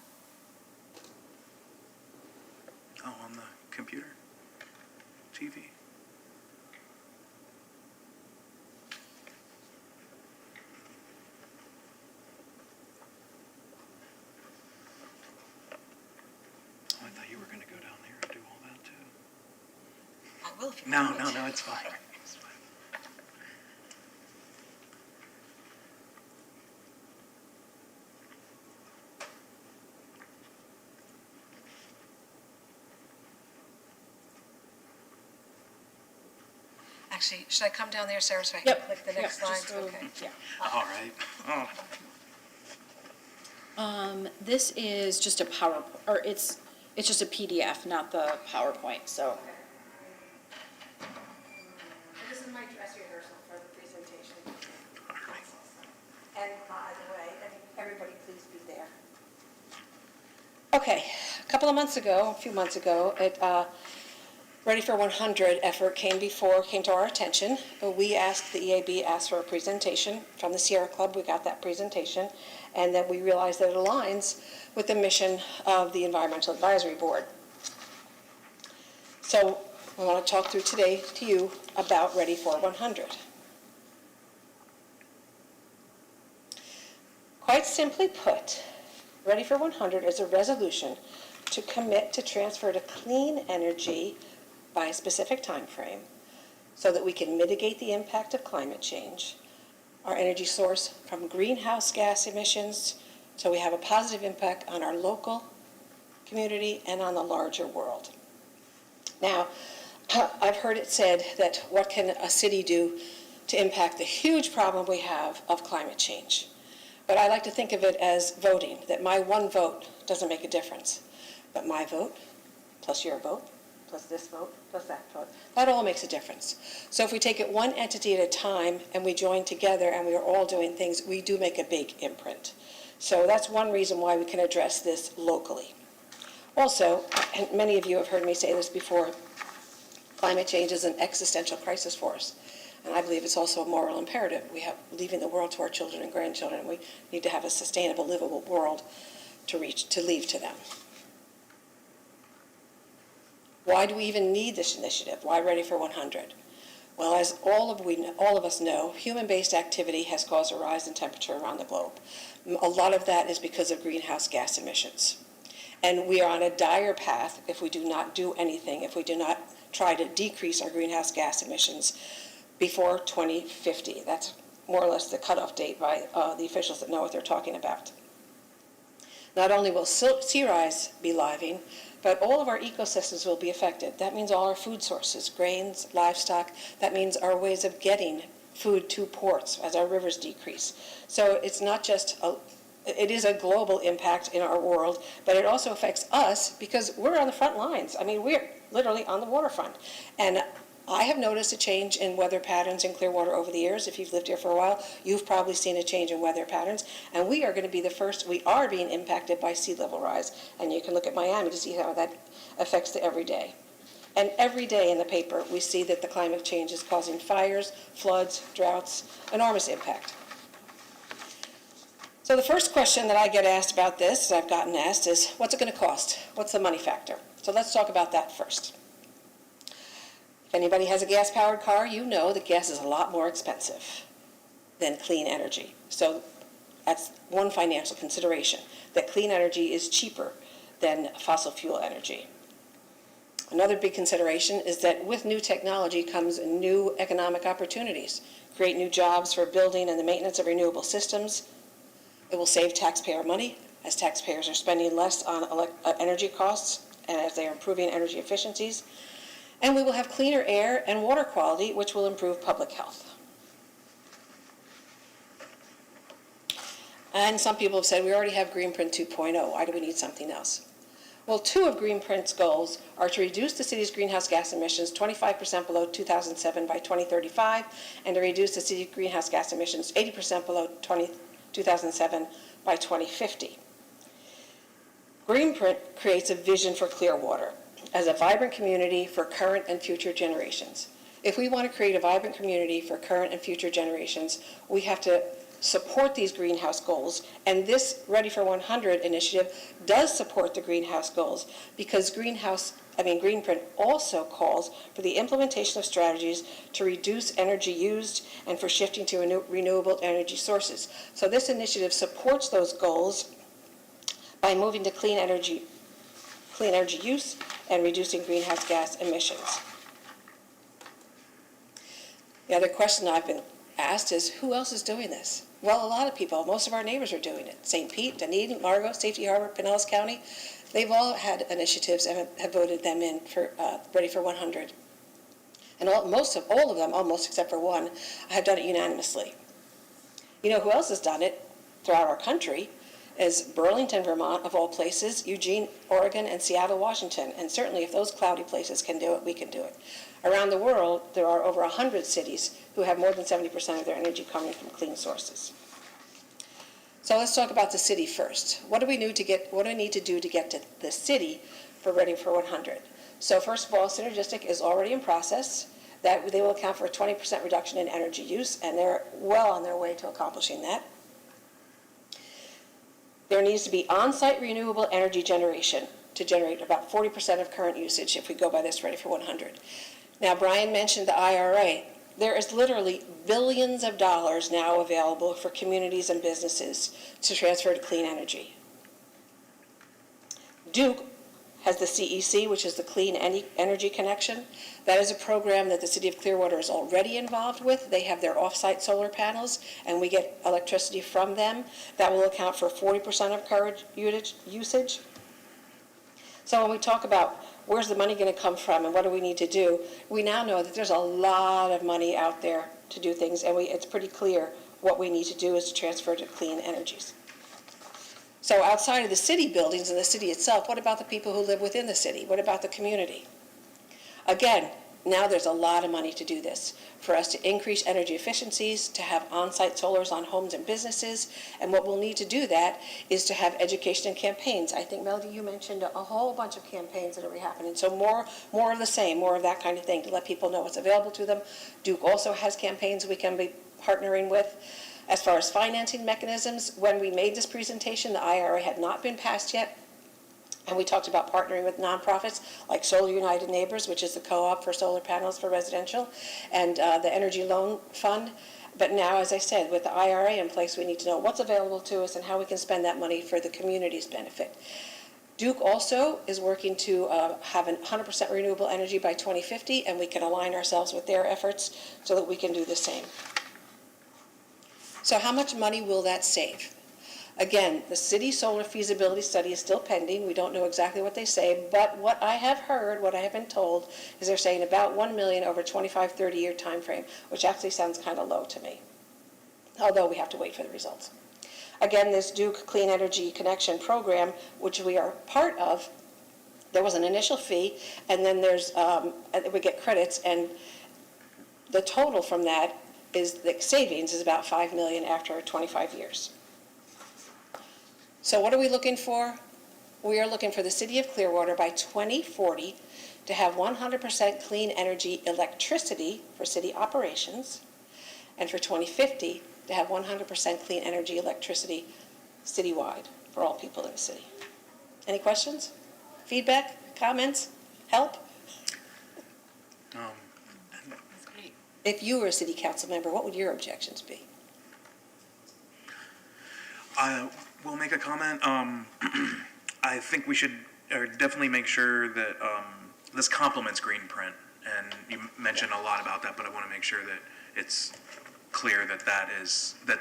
A: Oh, on the computer? TV? Oh, I thought you were gonna go down there and do all that too.
C: I will if you
A: No,
C: want me
A: no,
C: to.
A: no, it's fine. It's fine.
C: Actually, should I come down there, Sarah, so I can click the next slide? Okay.
D: Yeah.
A: All right. Oh,
D: This is just a or it's just a PDF, not the PowerPoint, so.
C: This is my dress rehearsal for the presentation.
A: all right.
C: And by the way, everybody please be there. Okay, a few months ago, Ready for 100 effort came to our attention. We asked, the EAB asked for a presentation from the Sierra Club. We got that presentation, and then we realized that it aligns with the mission of the Environmental Advisory Board. So I want to talk through today to you about Ready for 100. Quite simply put, Ready for 100 is a resolution to commit to transfer to clean energy by a specific time frame so that we can mitigate the impact of climate change, our energy source from greenhouse gas emissions, so we have a positive impact on our local community and on the larger world. Now, I've heard it said that what can a city do to impact the huge problem we have of climate change? But I like to think of it as voting, that my one vote doesn't make a difference. But my vote, plus your vote, plus this vote, plus that vote, that all makes a difference. So if we take it one entity at a time and we join together and we are all doing things, we do make a big imprint. So that's one reason why we can address this locally. Also, and many of you have heard me say this before, climate change is an existential crisis for us. And I believe it's also a moral imperative. We have leaving the world to our children and grandchildren, and we need to have a sustainable, livable world to leave to them. Why do we even need this initiative? Why Ready for 100? Well, as all of us know, human-based activity has caused a rise in temperature around the globe. A lot of that is because of greenhouse gas emissions. And we are on a dire path if we do not do anything, if we do not try to decrease our greenhouse gas emissions before 2050. That's more or less the cutoff date by the officials that know what they're talking about. Not only will sea rise be living, but all of our ecosystems will be affected. That means all our food sources, grains, livestock. That means our ways of getting food to ports as our rivers decrease. So it's not just it is a global impact in our world, but it also affects us because we're on the front lines. I mean, we're literally on the waterfront. And I have noticed a change in weather patterns in Clearwater over the years. If you've lived here for a while, you've probably seen a change in weather patterns. And we are going to be the first. We are being impacted by sea level rise. And you can look at Miami to see how that affects the everyday. And every day in the paper, we see that the climate change is causing fires, floods, droughts, enormous impact. So the first question that I get asked about this, I've gotten asked, is what's it going to cost? What's the money factor? So let's talk about that first. If anybody has a gas-powered car, you know that gas is a lot more expensive than clean energy. So that's one financial consideration, that clean energy is cheaper than fossil fuel energy. Another big consideration is that with new technology comes new economic opportunities, create new jobs for building and the maintenance of renewable systems. It will save taxpayer money, as taxpayers are spending less on energy costs and as they are improving energy efficiencies. And we will have cleaner air and water quality, which will improve public health. And some people have said, we already have Greenprint 2.0. Why do we need something else? Well, two of Greenprint's goals are to reduce the city's greenhouse gas emissions 25% below 2007 by 2035, and to reduce the city's greenhouse gas emissions 80% below 2007 by 2050. Greenprint creates a vision for Clearwater as a vibrant community for current and future generations. If we want to create a vibrant community for current and future generations, we have to support these greenhouse goals. And this Ready for 100 initiative does support the greenhouse goals because Greenprint also calls for the implementation of strategies to reduce energy used and for shifting to renewable energy sources. So this initiative supports those goals by moving to clean energy use and reducing greenhouse gas emissions. The other question I've been asked is, who else is doing this? Well, a lot of people. Most of our neighbors are doing it. St. Pete, Dunedin, Margot, Safety Harbor, Pinellas County. They've all had initiatives and have voted them in for Ready for 100. And all of them, almost except for one, have done it unanimously. You know who else has done it throughout our country is Burlington, Vermont, of all places, Eugene, Oregon, and Seattle, Washington. And certainly if those cloudy places can do it, we can do it. Around the world, there are over 100 cities who have more than 70% of their energy coming from clean sources. So let's talk about the city first. What do we need to do to get to the city for Ready for 100? So first of all, Synergistic is already in process. That they will account for a 20% reduction in energy use, and they're well on their way to accomplishing that. There needs to be on-site renewable energy generation to generate about 40% of current usage if we go by this Ready for 100. Now, Brian mentioned the IRA. There is literally billions of dollars now available for communities and businesses to transfer to clean energy. Duke has the CEC, which is the Clean Energy Connection. That is a program that the city of Clearwater is already involved with. They have their off-site solar panels, and we get electricity from them. That will account for 40% of current usage. So when we talk about where's the money going to come from and what do we need to do, we now know that there's a lot of money out there to do things, and it's pretty clear what we need to do is to transfer to clean energies. So outside of the city buildings and the city itself, what about the people who live within the city? What about the community? Again, now there's a lot of money to do this, for us to increase energy efficiencies, to have on-site solars on homes and businesses, and what we'll need to do that is to have education and campaigns. I think, Melody, you mentioned a whole bunch of campaigns that are happening, so more of the same, more of that kind of thing, to let people know what's available to them. Duke also has campaigns we can be partnering with. As far as financing mechanisms, when we made this presentation, the IRA had not been passed yet. And we talked about partnering with nonprofits like Solar United Neighbors, which is the co-op for solar panels for residential, and the Energy Loan Fund. But now, as I said, with the IRA in place, we need to know what's available to us and how we can spend that money for the community's benefit. Duke also is working to have 100% renewable energy by 2050, and we can align ourselves with their efforts so that we can do the same. So how much money will that save? Again, the city solar feasibility study is still pending. We don't know exactly what they say, but what I have heard, what I have been told, is they're saying about $1 million over a 25, 30-year time frame, which actually sounds kind of low to me, although we have to wait for the results. Again, this Duke Clean Energy Connection program, which we are part of, there was an initial fee, and then we get credits, and the total from that is the savings is about $5 million after 25 years. So what are we looking for? We are looking for the city of Clearwater by 2040 to have 100% clean energy electricity for city operations, and for 2050 to have 100% clean energy electricity citywide for all people in the city. Any questions? Feedback? Comments? Help?
F: That's great.
C: If you were a city council member, what would your objections be?
A: We'll make a comment. I think we should definitely make sure that this complements Greenprint, and you mentioned a lot about that, but I want to make sure that it's clear that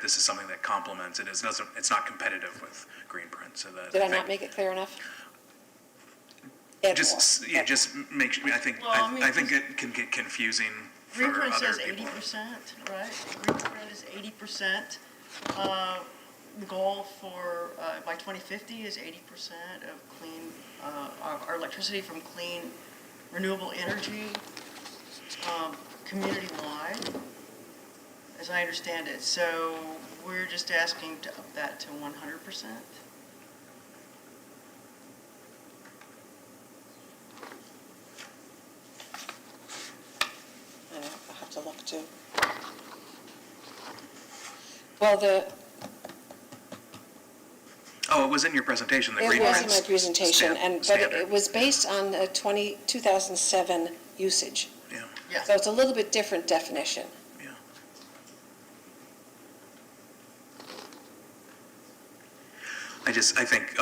A: this is something that complements. It's not competitive with Greenprint. So that
C: Did I not make it clear enough?
A: Just make sure. I think I think it can get confusing for
F: Greenprint
A: other
F: says
A: people.
F: 80%, right? Greenprint is 80%. The goal for by 2050 is 80% of clean our electricity from clean renewable energy, community-wide, as I understand it. So we're just asking to up that to 100%.
C: I'll have to look too. Well,
A: Oh, it was in your presentation, the
C: it
A: green
C: was in
A: print's
C: my presentation, but
A: standard.
C: it was based on the 2007 usage.
A: Yeah,
F: Yes.
C: So it's a little bit different definition.
A: yeah. I think,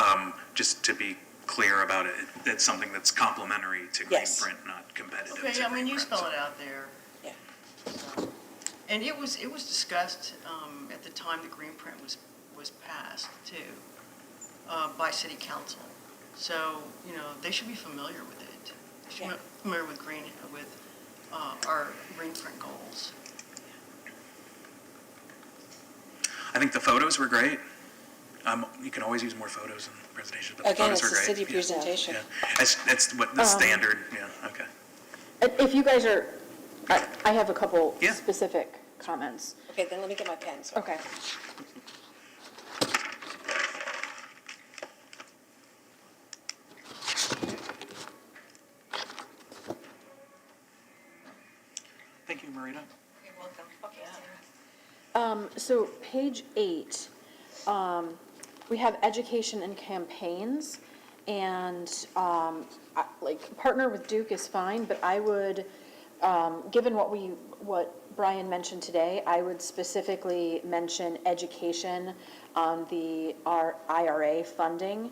A: just to be clear about it, it's something that's complementary to green
C: Yes.
A: print, not competitive to
F: Okay, I mean,
A: green
F: you
A: print,
F: spell
A: so-
F: it out there.
C: Yeah.
F: And it was discussed at the time the green print was passed too, by city council. So, you know, they should be familiar with it. They should
C: Yeah.
F: be familiar with our green print goals.
A: I think the photos were great. You can always use more photos in presentations, but the
C: Again,
A: photos
C: it's
A: were
C: a
A: great.
C: city
A: Yeah,
C: presentation.
A: Yeah, it's what the standard, yeah, okay.
D: If you guys are, I have a couple
A: Yeah.
D: specific comments.
C: Okay, then let me get my pen. So.
D: Okay.
A: Thank you, Marita.
C: You're welcome.
D: So page 8, we have education and campaigns, and like partner with Duke is fine, but I would, given what Brian mentioned today, I would specifically mention education on our IRA funding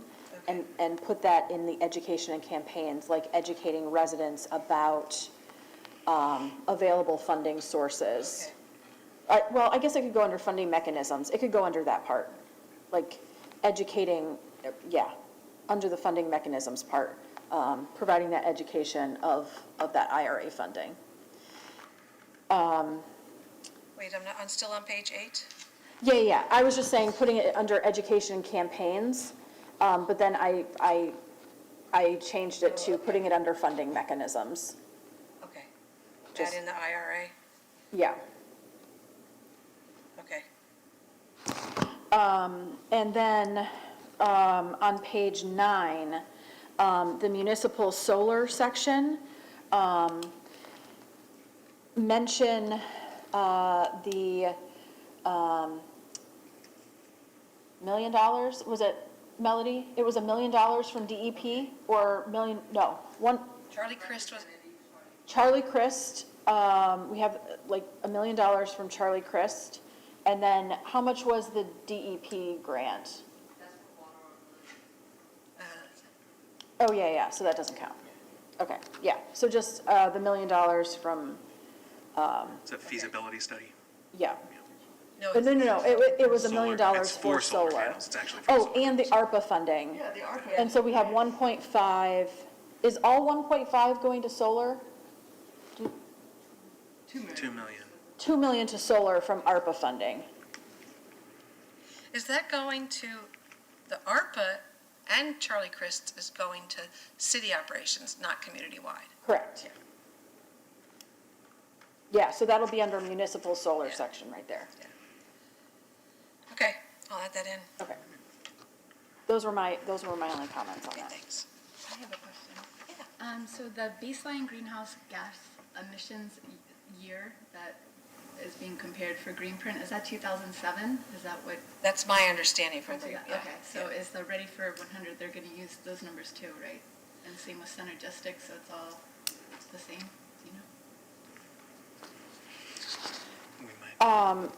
D: and put that in the education and campaigns, like educating residents about available funding sources.
C: Okay.
D: Well, I guess it could go under funding mechanisms. It could go under that part, like educating, under the funding mechanisms part, providing that education of that IRA funding.
C: Wait, I'm still on page 8?
D: Yeah. I was just saying, putting it under education campaigns, but then I changed it to putting it under funding mechanisms.
C: Okay.
D: Just-
C: Add in the IRA?
D: Yeah.
C: Okay.
D: And then on page 9, the municipal solar section, mention the $1 million, was it, Melody? It was $1 million from DEP, or
C: Charlie Crist was,
D: Charlie Crist, we have like $1 million from Charlie Crist. And then how much was the DEP grant? Oh, yeah, so that doesn't count. Okay, yeah, so just the $1 million from,
A: It's a feasibility study.
D: yeah.
C: no,
D: But no, it was $1 million
A: Solar. It's
D: for solar.
A: panels. It's actually for
D: Oh,
A: solar
D: and the
A: panels.
D: ARPA funding.
F: Yeah, the ARPA.
D: And so we have 1.5, is all 1.5 going to solar?
F: 2 million.
A: 2 million.
D: 2 million to solar from ARPA funding.
C: is that going to, the ARPA and Charlie Crist is going to city operations, not community-wide?
D: Correct.
C: Yeah.
D: Yeah, so that'll be under municipal solar
C: Yeah.
D: section right there.
C: Okay, I'll add that in.
D: Okay. Those were my only comments on
C: Okay,
D: that.
C: thanks.
B: I have a question.
C: Yeah.
B: So the baseline greenhouse gas emissions year that is being compared for green print, is that 2007? Is that what?
C: That's my understanding from the, yeah.
B: Okay, so
C: yeah.
B: is the Ready for 100, they're going to use those numbers too, right? And same with Synergistic, so it's all the same, do you know?
A: We might.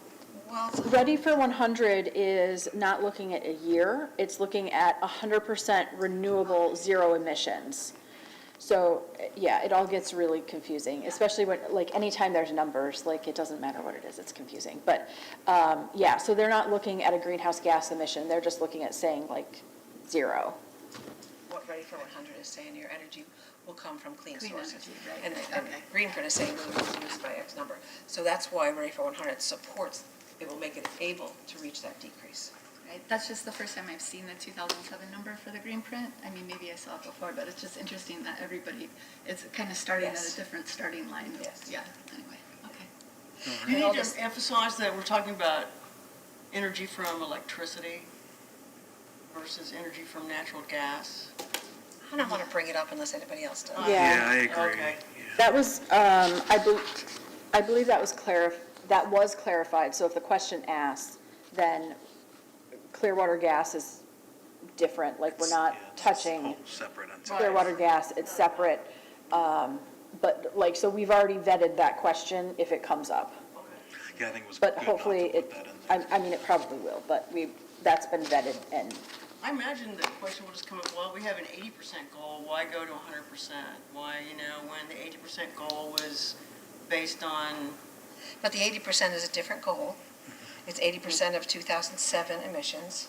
C: Well,
D: Ready for 100 is not looking at a year, it's looking at 100% renewable zero emissions. So, yeah, it all gets really confusing, especially when, like, anytime there's numbers, like, it doesn't matter what it is, it's confusing. But, yeah, so they're not looking at a greenhouse gas emission, they're just looking at saying, like, zero.
C: what Ready for 100 is saying, your energy will come from clean
B: Clean
C: sources.
B: energy, right,
C: And
B: right, okay.
C: green print is saying we'll reduce by X number. So that's why Ready for 100 supports, it will make it able to reach that decrease.
B: Right, that's just the first time I've seen the 2007 number for the green print. I mean, maybe I saw it before, but it's just interesting that everybody, it's kind of starting at
C: Yes.
B: a different starting line.
C: Yes.
B: Yeah, anyway, okay.
F: You
C: And all
F: need
C: this-
F: to emphasize that we're talking about energy from electricity versus energy from natural gas.
C: I don't want to bring it up unless anybody else does.
D: Yeah.
A: I agree.
F: Okay.
A: Yeah.
D: That was, I believe that was clarified, so if the question asks, then Clearwater gas is different, like we're not
A: Yeah, it's
D: touching
A: whole separate entity.
D: Clearwater gas, it's separate. But like, so we've already vetted that question if it comes up.
A: Yeah, I think it was
D: But
A: good not to
D: hopefully
A: put
D: it,
A: that in there.
D: I mean, it probably will, but that's been vetted and,
F: I imagine the question will just come up, well, we have an 80% goal, why go to 100%? Why, when the 80% goal was based on,
C: But the 80% is a different goal. It's 80% of 2007 emissions.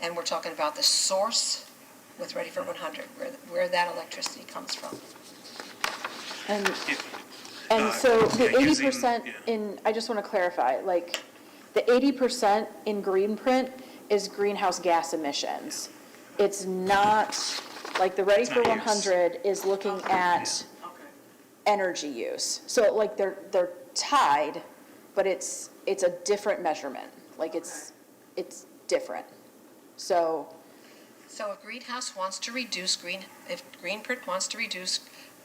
C: And we're talking about the source with Ready for 100, where that electricity comes from.
D: and
A: Uh,
D: so the
A: yeah, using-
D: 80%
A: yeah.
D: in, I just want to clarify, like, the 80% in green print is greenhouse gas emissions. It's not, like, the Ready
A: It's
D: for
A: not use.
D: 100 is looking at
F: okay.
D: energy use. So like, they're tied, but it's a different measurement. Like, it's different. So,
C: So if if Greenprint wants to reduce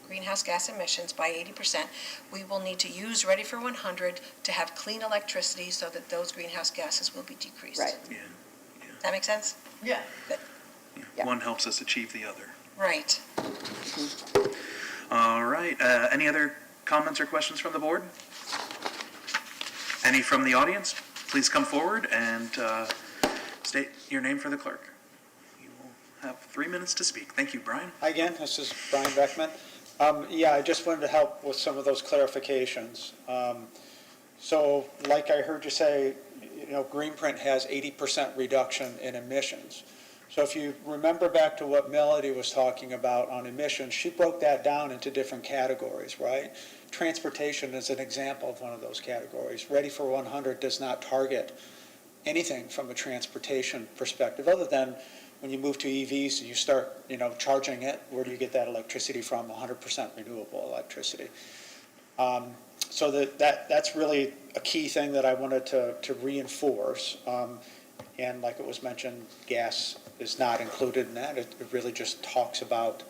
C: greenhouse gas emissions by 80%, we will need to use Ready for 100 to have clean electricity so that those greenhouse gases will be decreased.
D: right.
A: Yeah,
C: That make sense?
F: Yeah.
A: yeah.
D: Yeah.
A: One helps us achieve the other.
C: Right.
A: All right, any other comments or questions from the board? Any from the audience? Please come forward and state your name for the clerk. You will have 3 minutes to speak. Thank you, Brian.
H: Hi again, this is Brian Beckman. Yeah, I just wanted to help with some of those clarifications. So like I heard you say, Greenprint has 80% reduction in emissions. So if you remember back to what Melody was talking about on emissions, she broke that down into different categories, right? Transportation is an example of one of those categories. Ready for 100 does not target anything from a transportation perspective, other than when you move to EVs and you start, charging it, where do you get that electricity from? 100% renewable electricity. So that's really a key thing that I wanted to reinforce. And like it was mentioned, gas is not included in that. It really just talks about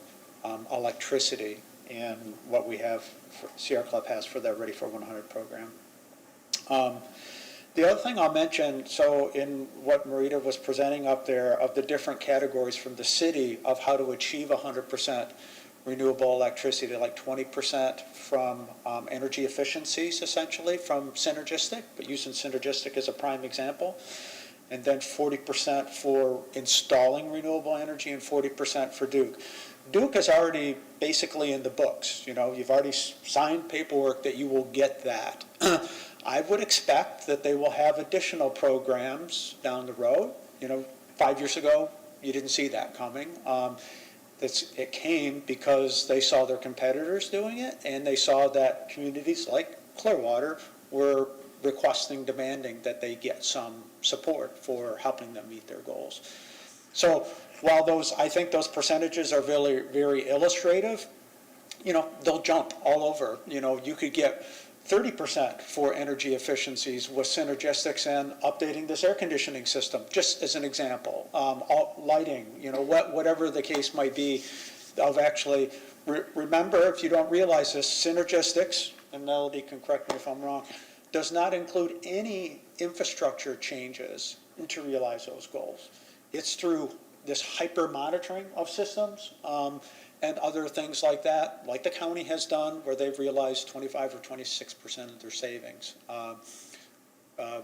H: electricity and what we have, Sierra Club has for their Ready for 100 program. The other thing I'll mention, so in what Marita was presenting up there, of the different categories from the city of how to achieve 100% renewable electricity, like 20% from energy efficiencies, essentially, from Synergistic, but using Synergistic as a prime example, and then 40% for installing renewable energy and 40% for Duke. Duke is already basically in the books. You've already signed paperwork that you will get that. I would expect that they will have additional programs down the road. 5 years ago, you didn't see that coming. It came because they saw their competitors doing it, and they saw that communities like Clearwater were requesting, demanding that they get some support for helping them meet their goals. So while I think those percentages are very, very illustrative, they'll jump all over. You could get 30% for energy efficiencies with Synergistics and updating this air conditioning system, just as an example. Lighting, whatever the case might be, of actually, remember, if you don't realize this, Synergistics, and Melody can correct me if I'm wrong, does not include any infrastructure changes to realize those goals. It's through this hyper monitoring of systems and other things like that, like the county has done, where they've realized 25 or 26% of their savings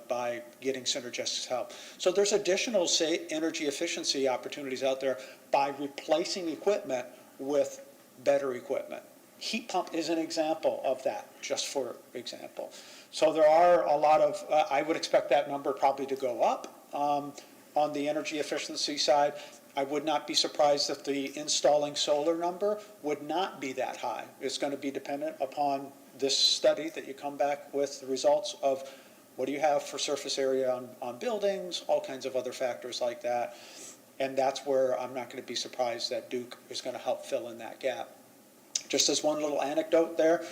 H: by getting Synergistic's help. So there's additional, energy efficiency opportunities out there by replacing equipment with better equipment. Heat pump is an example of that, just for example. So there are a lot of, I would expect that number probably to go up on the energy efficiency side. I would not be surprised if the installing solar number would not be that high. It's going to be dependent upon this study that you come back with the results of what do you have for surface area on buildings, all kinds of other factors like that. And that's where I'm not going to be surprised that Duke is going to help fill in that gap. Just as one little anecdote there,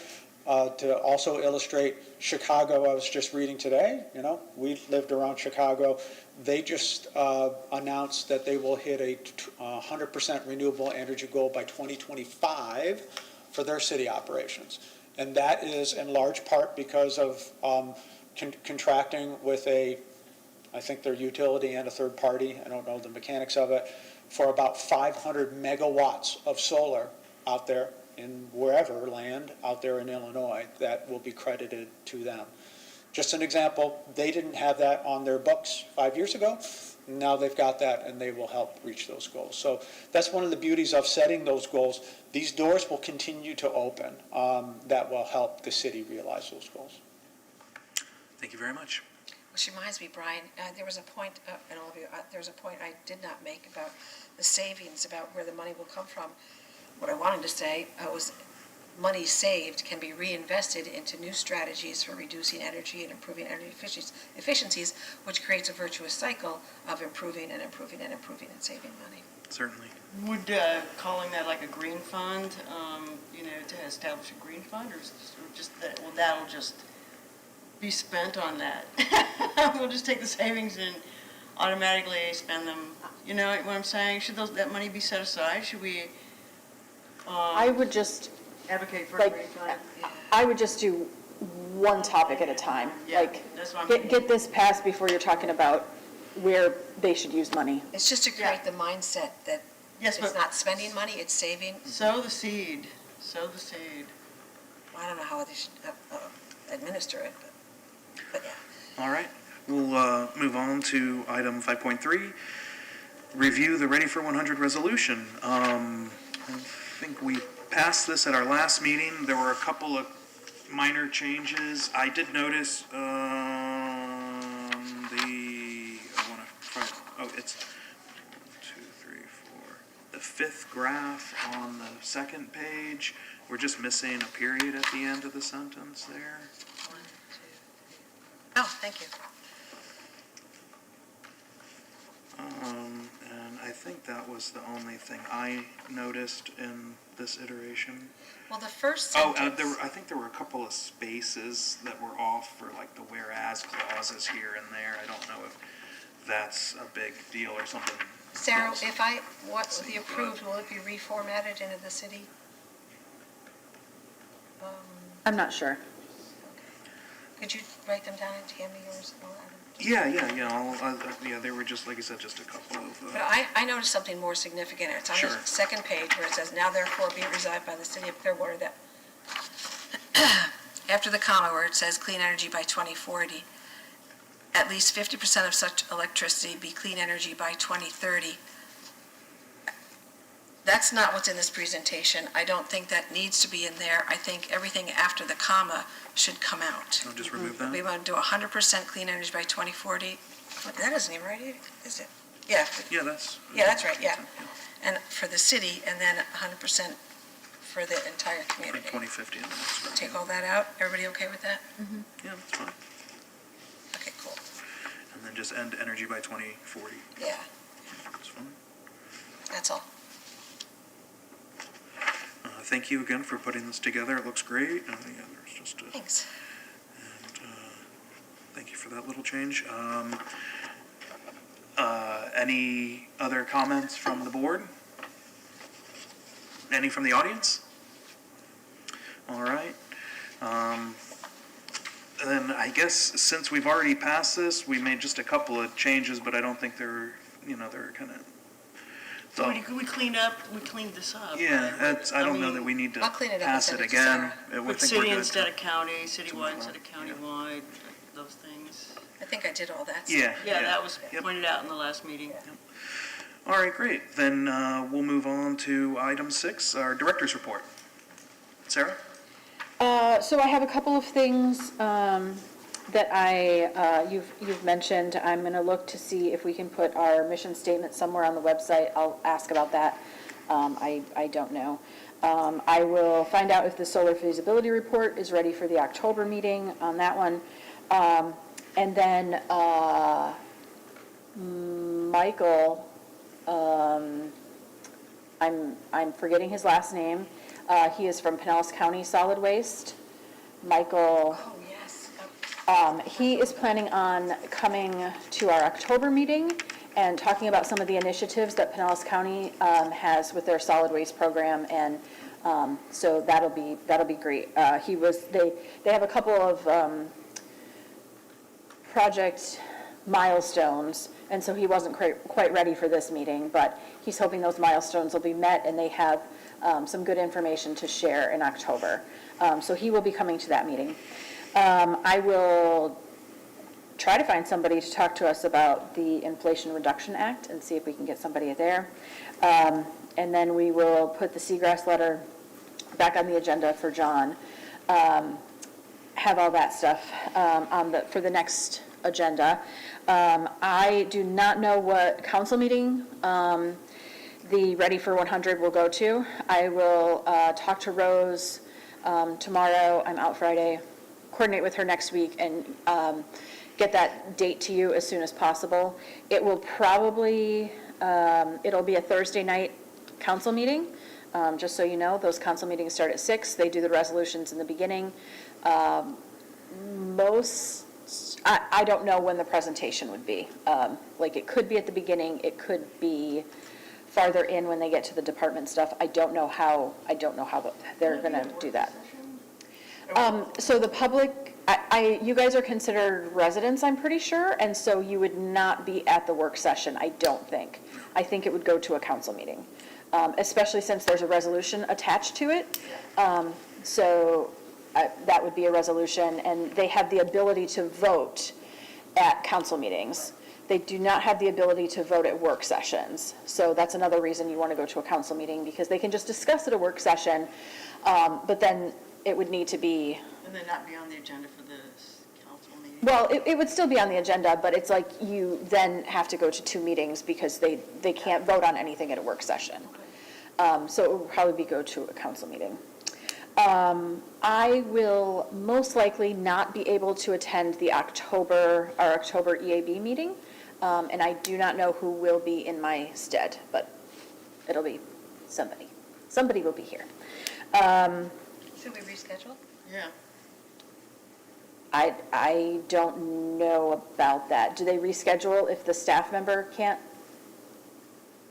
H: to also illustrate Chicago, I was just reading today, we lived around Chicago. They just announced that they will hit a 100% renewable energy goal by 2025 for their city operations. And that is in large part because of contracting with a I think they're utility and a third party, I don't know the mechanics of it, for about 500 megawatts of solar out there in wherever land out there in Illinois that will be credited to them. Just an example, they didn't have that on their books 5 years ago. Now they've got that, and they will help reach those goals. So that's one of the beauties of setting those goals. These doors will continue to open that will help the city realize those goals.
A: Thank you very much.
C: Which reminds me, Brian, there was a point, and all of you, there was a point I did not make about the savings, about where the money will come from. What I wanted to say was money saved can be reinvested into new strategies for reducing energy and improving energy efficiencies, which creates a virtuous cycle of improving and improving and improving and saving money.
A: Certainly.
F: Would calling that like a green fund, to establish a green fund, or just that, well, that'll just be spent on that? We'll just take the savings and automatically spend them. You know what I'm saying? Should that money be set aside? Should we
D: I would just,
F: advocate for a
D: like,
F: green fund?
D: I would just do one topic at a time.
F: Yeah,
D: Like,
F: that's what I'm
D: get
F: thinking.
D: this passed before you're talking about where they should use money.
C: It's just to create the mindset that
F: Yes,
C: it's
F: but
C: not spending money, it's saving.
F: sow the seed. Sow the seed.
C: I don't know how they should administer it, but yeah.
A: All right. We'll move on to item 5.3, review the Ready for 100 resolution. I think we passed this at our last meeting. There were a couple of minor changes. I did notice it's 1, 2, 3, 4. The fifth graph on the second page, we're just missing a period at the end of the sentence there.
C: 1, 2, 3. Oh, thank you.
A: And I think that was the only thing I noticed in this iteration.
C: Well, the first
A: Oh,
C: sentence.
A: I think there were a couple of spaces that were off for like the whereas clauses here and there. I don't know if that's a big deal or something.
C: Sarah,
A: else.
C: if what's the approved, will it be reformatted into the city?
D: I'm not sure.
C: Could you write them down and hand me yours?
A: Yeah. Yeah, they were just, like I said, just a couple of.
C: But I noticed something more significant. It's on
A: Sure.
C: the second page where it says, now therefore be it resolved by the city of Clearwater that after the comma where it says clean energy by 2040, at least 50% of such electricity be clean energy by 2030. That's not what's in this presentation. I don't think that needs to be in there. I think everything after the comma should come out.
A: I'll just remove that.
C: We want to do 100% clean energy by 2040. That isn't even right, is it? Yeah.
A: Yeah, that's.
C: Yeah, that's right, yeah. And for the city, and then 100% for the entire
A: For
C: community.
A: 2050 in the next graph.
C: Take all that out? Everybody okay with that?
A: Yeah, that's fine.
C: Okay, cool.
A: And then just end energy by 2040.
C: Yeah,
A: That's fine.
C: that's all.
A: Thank you again for putting this together. It looks great. Yeah, there's just a.
C: Thanks.
A: And thank you for that little change. Any other comments from the board? Any from the audience? All right. Then I guess since we've already passed this, we made just a couple of changes, but I don't think they're kind of.
F: So we cleaned this up.
A: Yeah,
F: right?
A: I don't know that we need to
C: I'll clean it up and
A: pass
C: send
A: it
C: it to
A: again.
C: Sarah.
A: I
F: With
A: think we're
F: city
A: good.
F: instead of county, citywide
A: move
F: instead of
A: on, yeah.
F: countywide, those things.
C: I think I did all that.
A: Yeah.
F: Yeah, that was
A: Yep.
F: pointed out in the last meeting.
A: All right, great. Then we'll move on to item 6, our director's report. Sarah?
D: So I have a couple of things that you've mentioned. I'm going to look to see if we can put our mission statement somewhere on the website. I'll ask about that. I don't know. I will find out if the solar feasibility report is ready for the October meeting on that one. And then Michael, I'm forgetting his last name. He is from Pinellas County Solid Waste. Michael,
C: Oh, yes.
D: he is planning on coming to our October meeting and talking about some of the initiatives that Pinellas County has with their solid waste program, and so that'll be great. They have a couple of project milestones, and so he wasn't quite ready for this meeting, but he's hoping those milestones will be met and they have some good information to share in October. So he will be coming to that meeting. I will try to find somebody to talk to us about the Inflation Reduction Act and see if we can get somebody there. And then we will put the seagrass letter back on the agenda for John. Have all that stuff for the next agenda. I do not know what council meeting the Ready for 100 will go to. I will talk to Rose tomorrow. I'm out Friday. Coordinate with her next week and get that date to you as soon as possible. It will probably, it'll be a Thursday night council meeting. Just so you know, those council meetings start at 6. They do the resolutions in the beginning. I don't know when the presentation would be. Like, it could be at the beginning, it could be farther in when they get to the department stuff. I don't know how they're gonna do that. So the public, you guys are considered residents, I'm pretty sure, and so you would not be at the work session, I don't think. I think it would go to a council meeting, especially since there's a resolution attached to it. So that would be a resolution, and they have the ability to vote at council meetings. They do not have the ability to vote at work sessions. So that's another reason you want to go to a council meeting, because they can just discuss at a work session, but then it would need to be.
F: And then not be on the agenda for this council meeting?
D: Well, it would still be on the agenda, but it's like you then have to go to 2 meetings because they can't vote on anything at a work session. So it would probably go to a council meeting. I will most likely not be able to attend our October EAB meeting, and I do not know who will be in my stead, but it'll be somebody. Somebody will be here.
C: Should we reschedule?
F: Yeah.
D: I don't know about that. Do they reschedule if the staff member can't?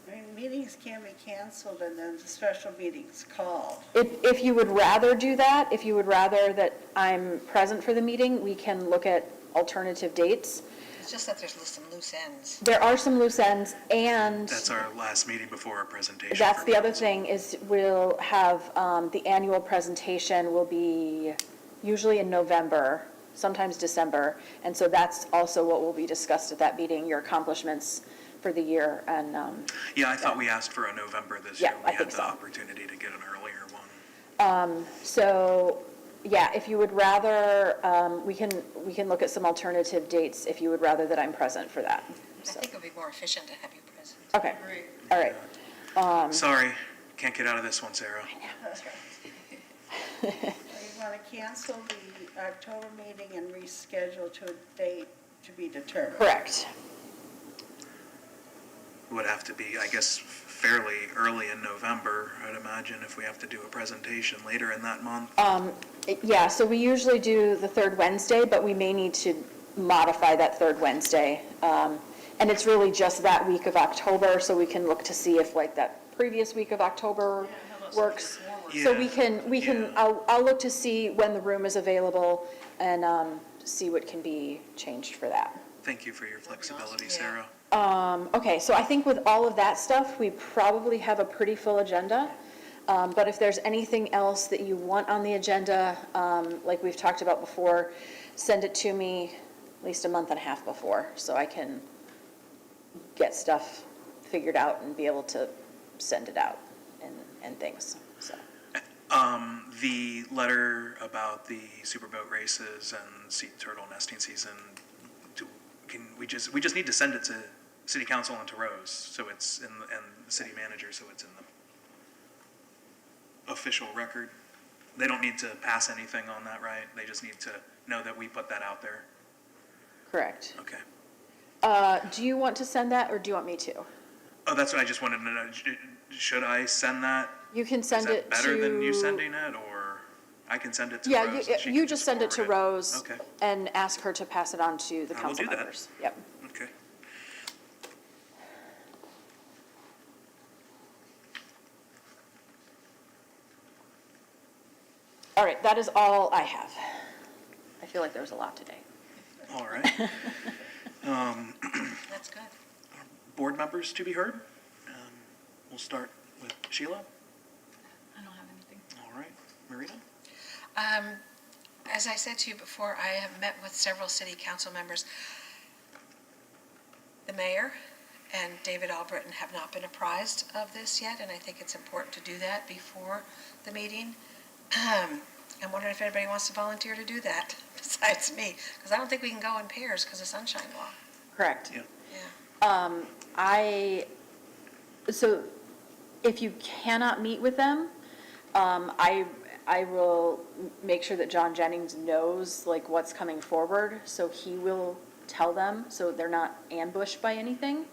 E: I mean, meetings can be canceled and then the special meetings called.
D: If you would rather do that, if you would rather that I'm present for the meeting, we can look at alternative dates.
C: It's just that there's some loose ends.
D: There are some loose ends, and
A: That's our last meeting before our presentation.
D: that's
A: for
D: the other
A: council.
D: thing, is we'll have, the annual presentation will be usually in November, sometimes December, and so that's also what will be discussed at that meeting, your accomplishments for the year, and,
A: Yeah, I thought we asked for a November this
D: Yeah,
A: year.
D: I
A: We
D: think
A: had
D: so.
A: the opportunity to get an earlier one.
D: so, yeah, if you would rather, we can look at some alternative dates if you would rather that I'm present for that.
C: I
D: So,
C: think it would be more efficient to have you present.
D: okay,
F: Great.
D: all right.
A: Sorry, can't get out of this one, Sarah.
E: So you want to cancel the October meeting and reschedule to a date to be determined.
D: Correct.
A: Would have to be, I guess, fairly early in November, I'd imagine, if we have to do a presentation later in that month.
D: Yeah, so we usually do the third Wednesday, but we may need to modify that third Wednesday. And it's really just that week of October, so we can look to see if like that previous week of October works. So we can,
A: Yeah.
D: I'll look to see when the room is available and see what can be changed for that.
A: Thank you for your flexibility,
C: Yeah.
A: Sarah.
D: Okay, so I think with all of that stuff, we probably have a pretty full agenda. But if there's anything else that you want on the agenda, like we've talked about before, send it to me at least a month and a half before, so I can get stuff figured out and be able to send it out and things, so.
A: The letter about the superboat races and sea turtle nesting season, we just need to send it to city council and to Rose, so it's and the city manager, so it's in the official record. They don't need to pass anything on that, right? They just need to know that we put that out there.
D: Correct.
A: Okay.
D: Do you want to send that, or do you want me to?
A: Oh, that's what I just wanted to know. Should I send that?
D: You can send it to.
A: Is that better than you sending it, or I can send it to
D: Yeah,
A: Rose? and she
D: you
A: can
D: just send it to
A: forward
D: Rose.
A: Okay,
D: And ask her to pass it on to the
A: I will
D: council
A: do that.
D: members. Yep.
A: okay.
D: All right, that is all I have. I feel like there was a lot today.
A: All right.
C: That's good.
A: Board members to be heard. We'll start with Sheila.
B: I don't have anything.
A: All right, Marita?
C: As I said to you before, I have met with several city council members. The mayor and David Albritton have not been apprised of this yet, and I think it's important to do that before the meeting. I'm wondering if anybody wants to volunteer to do that besides me, because I don't think we can go in pairs because of sunshine law.
D: Correct.
A: Yeah.
C: Yeah.
D: So if you cannot meet with them, I will make sure that John Jennings knows like what's coming forward, so he will tell them, so they're not ambushed by anything.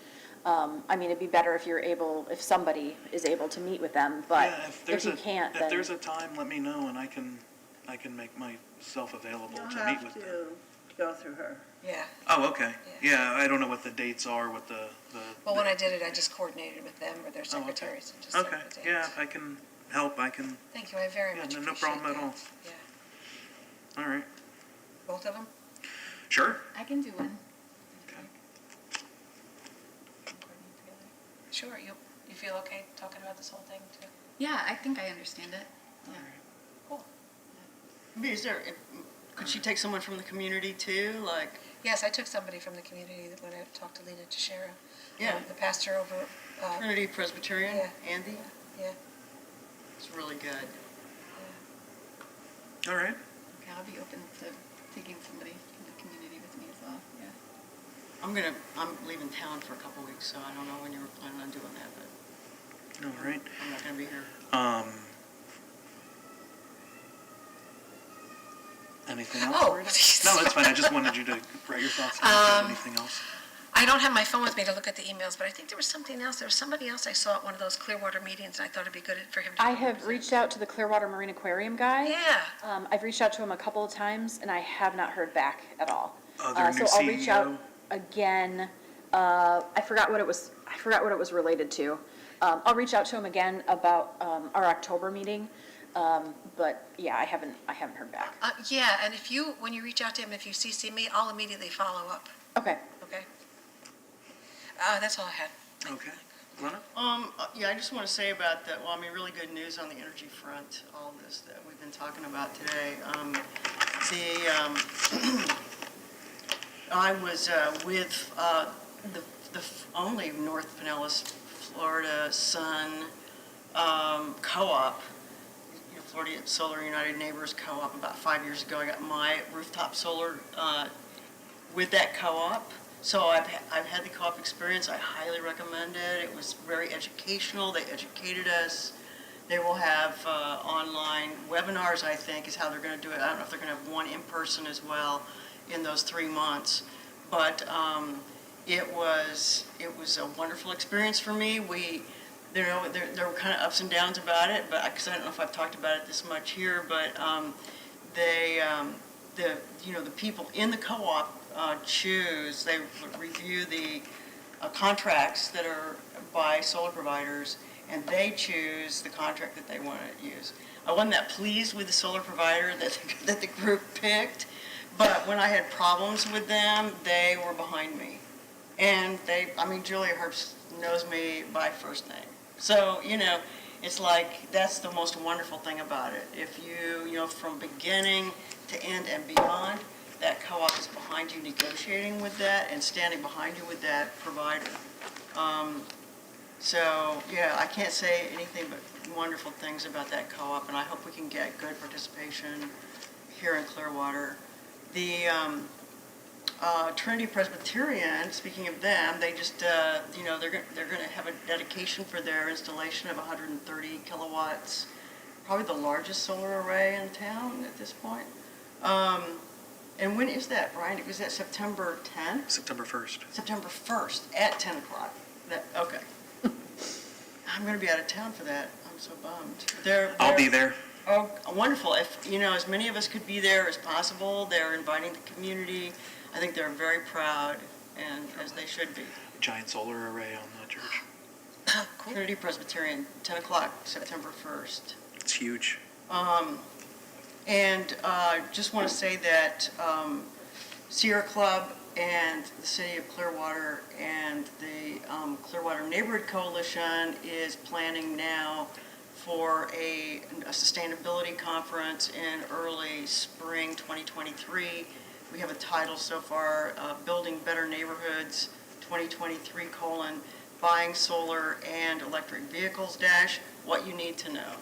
D: I mean, it'd be better if somebody is able to meet with them, but
A: Yeah,
D: if you can't, then.
A: If there's a time, let me know, and I can make myself available
E: You'll
A: to meet
E: have
A: with them.
E: to go through her.
C: Yeah.
A: Oh, okay. Yeah, I don't know what the dates are, what the.
C: Well, when I did it, I just coordinated with them or their
A: Oh, okay.
C: secretaries and just set
A: Okay,
C: the dates.
A: yeah, I can help, I can,
C: Thank you, I very
A: Yeah,
C: much
A: no
C: appreciate
A: problem at
C: that.
A: all.
C: Yeah.
A: all right.
C: Both of them?
A: Sure.
B: I can do one.
A: Okay.
B: Coordinate together.
C: Sure, you feel okay talking about this whole thing too?
B: Yeah, I think I understand it. Yeah.
C: Cool.
F: Could she take someone from the community too, like?
C: Yes, I took somebody from the community when I talked to Lena Teixeira.
F: Yeah.
C: The pastor over,
F: Trinity Presbyterian,
C: yeah.
F: Andy?
C: yeah.
F: It's really good.
A: All right.
B: Okay, I'll be open to taking somebody from the community with me as well. Yeah.
F: I'm leaving town for a couple weeks, so I don't know when you were planning on doing that, but
A: All right.
F: I'm not gonna be here.
A: Anything else?
C: Oh,
A: Marita? No, that's fine. I just wanted you to write your thoughts down. Anything else?
C: I don't have my phone with me to look at the emails, but I think there was something else. There was somebody else I saw at one of those Clearwater meetings, and I thought it'd be good for him to.
D: I have reached out to the Clearwater Marine Aquarium guy.
C: Yeah.
D: I've reached out to him a couple of times, and I have not heard back at all.
A: Their new
D: So I'll reach out
A: CEO?
D: again. I forgot what it was related to. I'll reach out to him again about our October meeting. But yeah, I haven't heard back.
C: Yeah, and when you reach out to him, if you CC me, I'll immediately follow up,
D: Okay.
C: okay? That's all I had.
A: Okay. Glenna?
F: Yeah, I just want to say about that, really good news on the energy front, all this that we've been talking about today. I was with the only North Pinellas, Florida Sun co-op, Florida Solar United Neighbors Co-op, about 5 years ago. I got my rooftop solar with that co-op. So I've had the co-op experience. I highly recommend it. It was very educational. They educated us. They will have online webinars, I think, is how they're going to do it. I don't know if they're going to have one in person as well in those 3 months. But it was a wonderful experience for me. There were kind of ups and downs about it, but because I don't know if I've talked about it this much here, but the people in the co-op they review the contracts that are by solar providers, and they choose the contract that they want to use. I wasn't that pleased with the solar provider that the group picked, but when I had problems with them, they were behind me. And Julia Herbst knows me by first name. So, it's like, that's the most wonderful thing about it. If you, from beginning to end and beyond, that co-op is behind you negotiating with that and standing behind you with that provider. So, yeah, I can't say anything but wonderful things about that co-op, and I hope we can get good participation here in Clearwater. The Trinity Presbyterian, speaking of them, they just, they're going to have a dedication for their installation of 130 kilowatts, probably the largest solar array in town at this point. And when is that, Brian? Was that September 10th?
A: September 1st.
F: September 1st at 10 o'clock. Okay. I'm going to be out of town for that. I'm so bummed.
A: I'll be there.
F: Oh, wonderful. If, as many of us could be there as possible, they're inviting the community. I think they're very proud, and as they should be.
A: Giant solar array on the church.
C: Cool.
F: Trinity Presbyterian, 10 o'clock, September 1st.
A: It's huge.
F: And just want to say that Sierra Club and the City of Clearwater and the Clearwater Neighborhood Coalition is planning now for a sustainability conference in early spring 2023. We have a title so far, Building Better Neighborhoods 2023, buying solar and electric vehicles - what you need to know.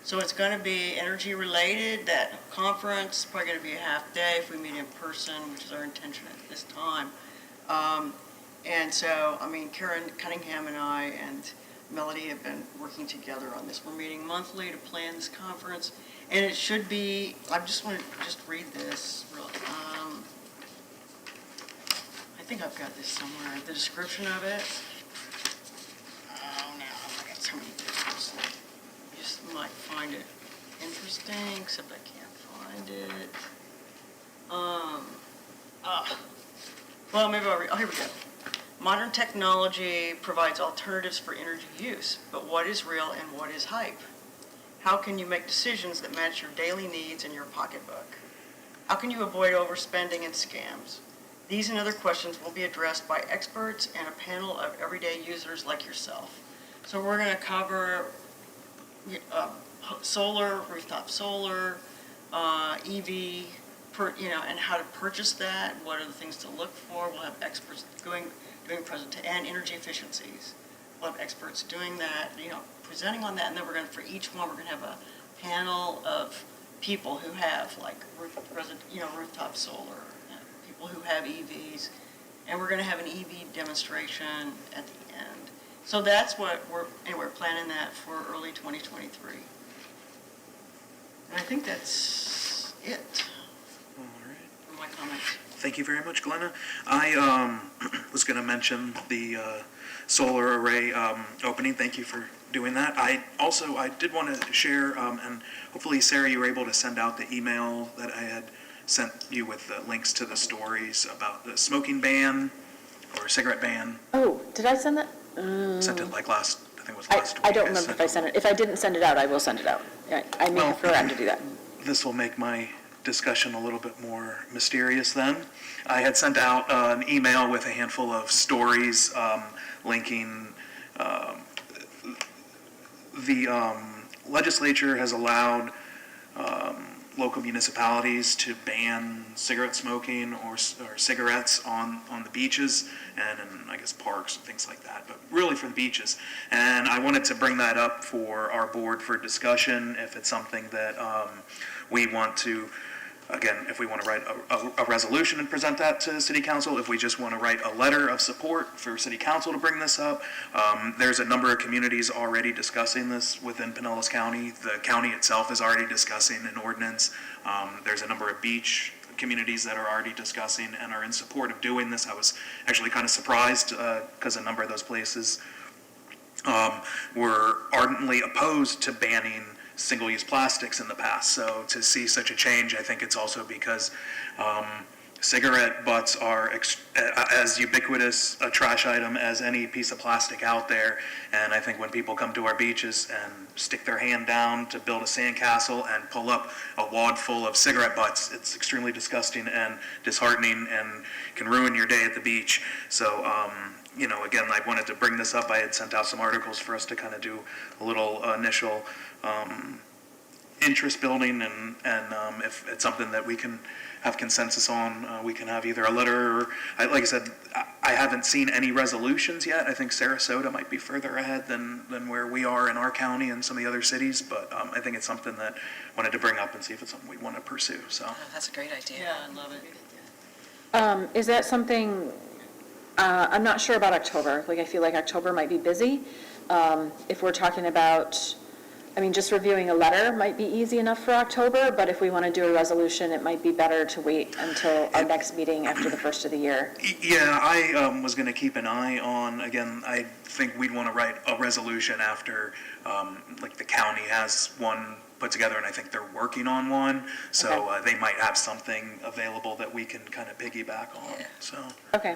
F: So it's going to be energy related. That conference is probably going to be a half day if we meet in person, which is our intention at this time. And so, I mean, Karen Cunningham and I and Melody have been working together on this. We're meeting monthly to plan this conference, and it should be, I just want to read this really. I think I've got this somewhere, the description of it. Oh, no, I got so many pictures. You just might find it interesting, except I can't find it. Well, maybe here we go. Modern technology provides alternatives for energy use, but what is real and what is hype? How can you make decisions that match your daily needs and your pocketbook? How can you avoid overspending and scams? These and other questions will be addressed by experts and a panel of everyday users like yourself. So we're going to cover solar, rooftop solar, EV, and how to purchase that. What are the things to look for? We'll have experts doing and energy efficiencies. We'll have experts doing that, presenting on that, and then for each one we're going to have a panel of people who have rooftop solar, people who have EVs, and we're going to have an EV demonstration at the end. So that's what we're planning that for early 2023. And I think that's it
A: All right.
F: for my comments.
A: Thank you very much, Glenna. I was going to mention the solar array opening. Thank you for doing that. I did want to share, and hopefully, Sarah, you were able to send out the email that I had sent you with the links to the stories about the smoking ban or cigarette ban.
D: Oh, did I send that?
A: Sent it like last week.
D: I don't remember if I sent it. If I didn't send it out, I will send it out. I may have forgotten to do that.
A: This will make my discussion a little bit more mysterious then. I had sent out an email with a handful of stories linking the legislature has allowed local municipalities to ban cigarette smoking or cigarettes on the beaches and in, I guess, parks and things like that, but really for the beaches. And I wanted to bring that up for our board for discussion, if it's something that we want to, again, if we want to write a resolution and present that to City Council, if we just want to write a letter of support for City Council to bring this up. There's a number of communities already discussing this within Pinellas County. The county itself is already discussing an ordinance. There's a number of beach communities that are already discussing and are in support of doing this. I was actually kind of surprised because a number of those places were ardently opposed to banning single-use plastics in the past. So to see such a change, I think it's also because cigarette butts are as ubiquitous a trash item as any piece of plastic out there. And I think when people come to our beaches and stick their hand down to build a sandcastle and pull up a wad full of cigarette butts, it's extremely disgusting and disheartening and can ruin your day at the beach. So, again, I wanted to bring this up. I had sent out some articles for us to kind of do a little initial interest building, and if it's something that we can have consensus on, we can have either a letter or, like I said, I haven't seen any resolutions yet. I think Sarasota might be further ahead than where we are in our county and some of the other cities, but I think it's something that I wanted to bring up and see if it's something we want to pursue. So
C: That's a great idea.
F: Yeah, I love it.
D: Is that something, I'm not sure about October. I feel like October might be busy. If we're talking about, just reviewing a letter might be easy enough for October, but if we want to do a resolution, it might be better to wait until our next meeting after the first of the year.
A: Yeah, I was going to keep an eye on, again, I think we'd want to write a resolution after, the county has one put together, and I think they're working on one, so
D: Okay.
A: they might have something available that we can kind of piggyback on, so.
D: Okay.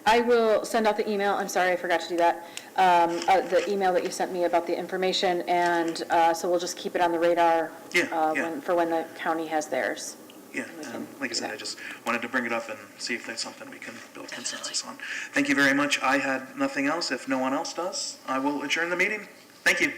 D: I will send out the email. I'm sorry, I forgot to do that. The email that you sent me about the information, and so we'll just keep it on the radar
A: Yeah.
D: for when the county has theirs.
A: Yeah,
I: we can
A: and like I
I: do
A: said,
I: that.
A: I just wanted to bring it up and see if that's something we can build consensus on. Thank you very much. I had nothing else. If no one else does, I will adjourn the meeting. Thank you.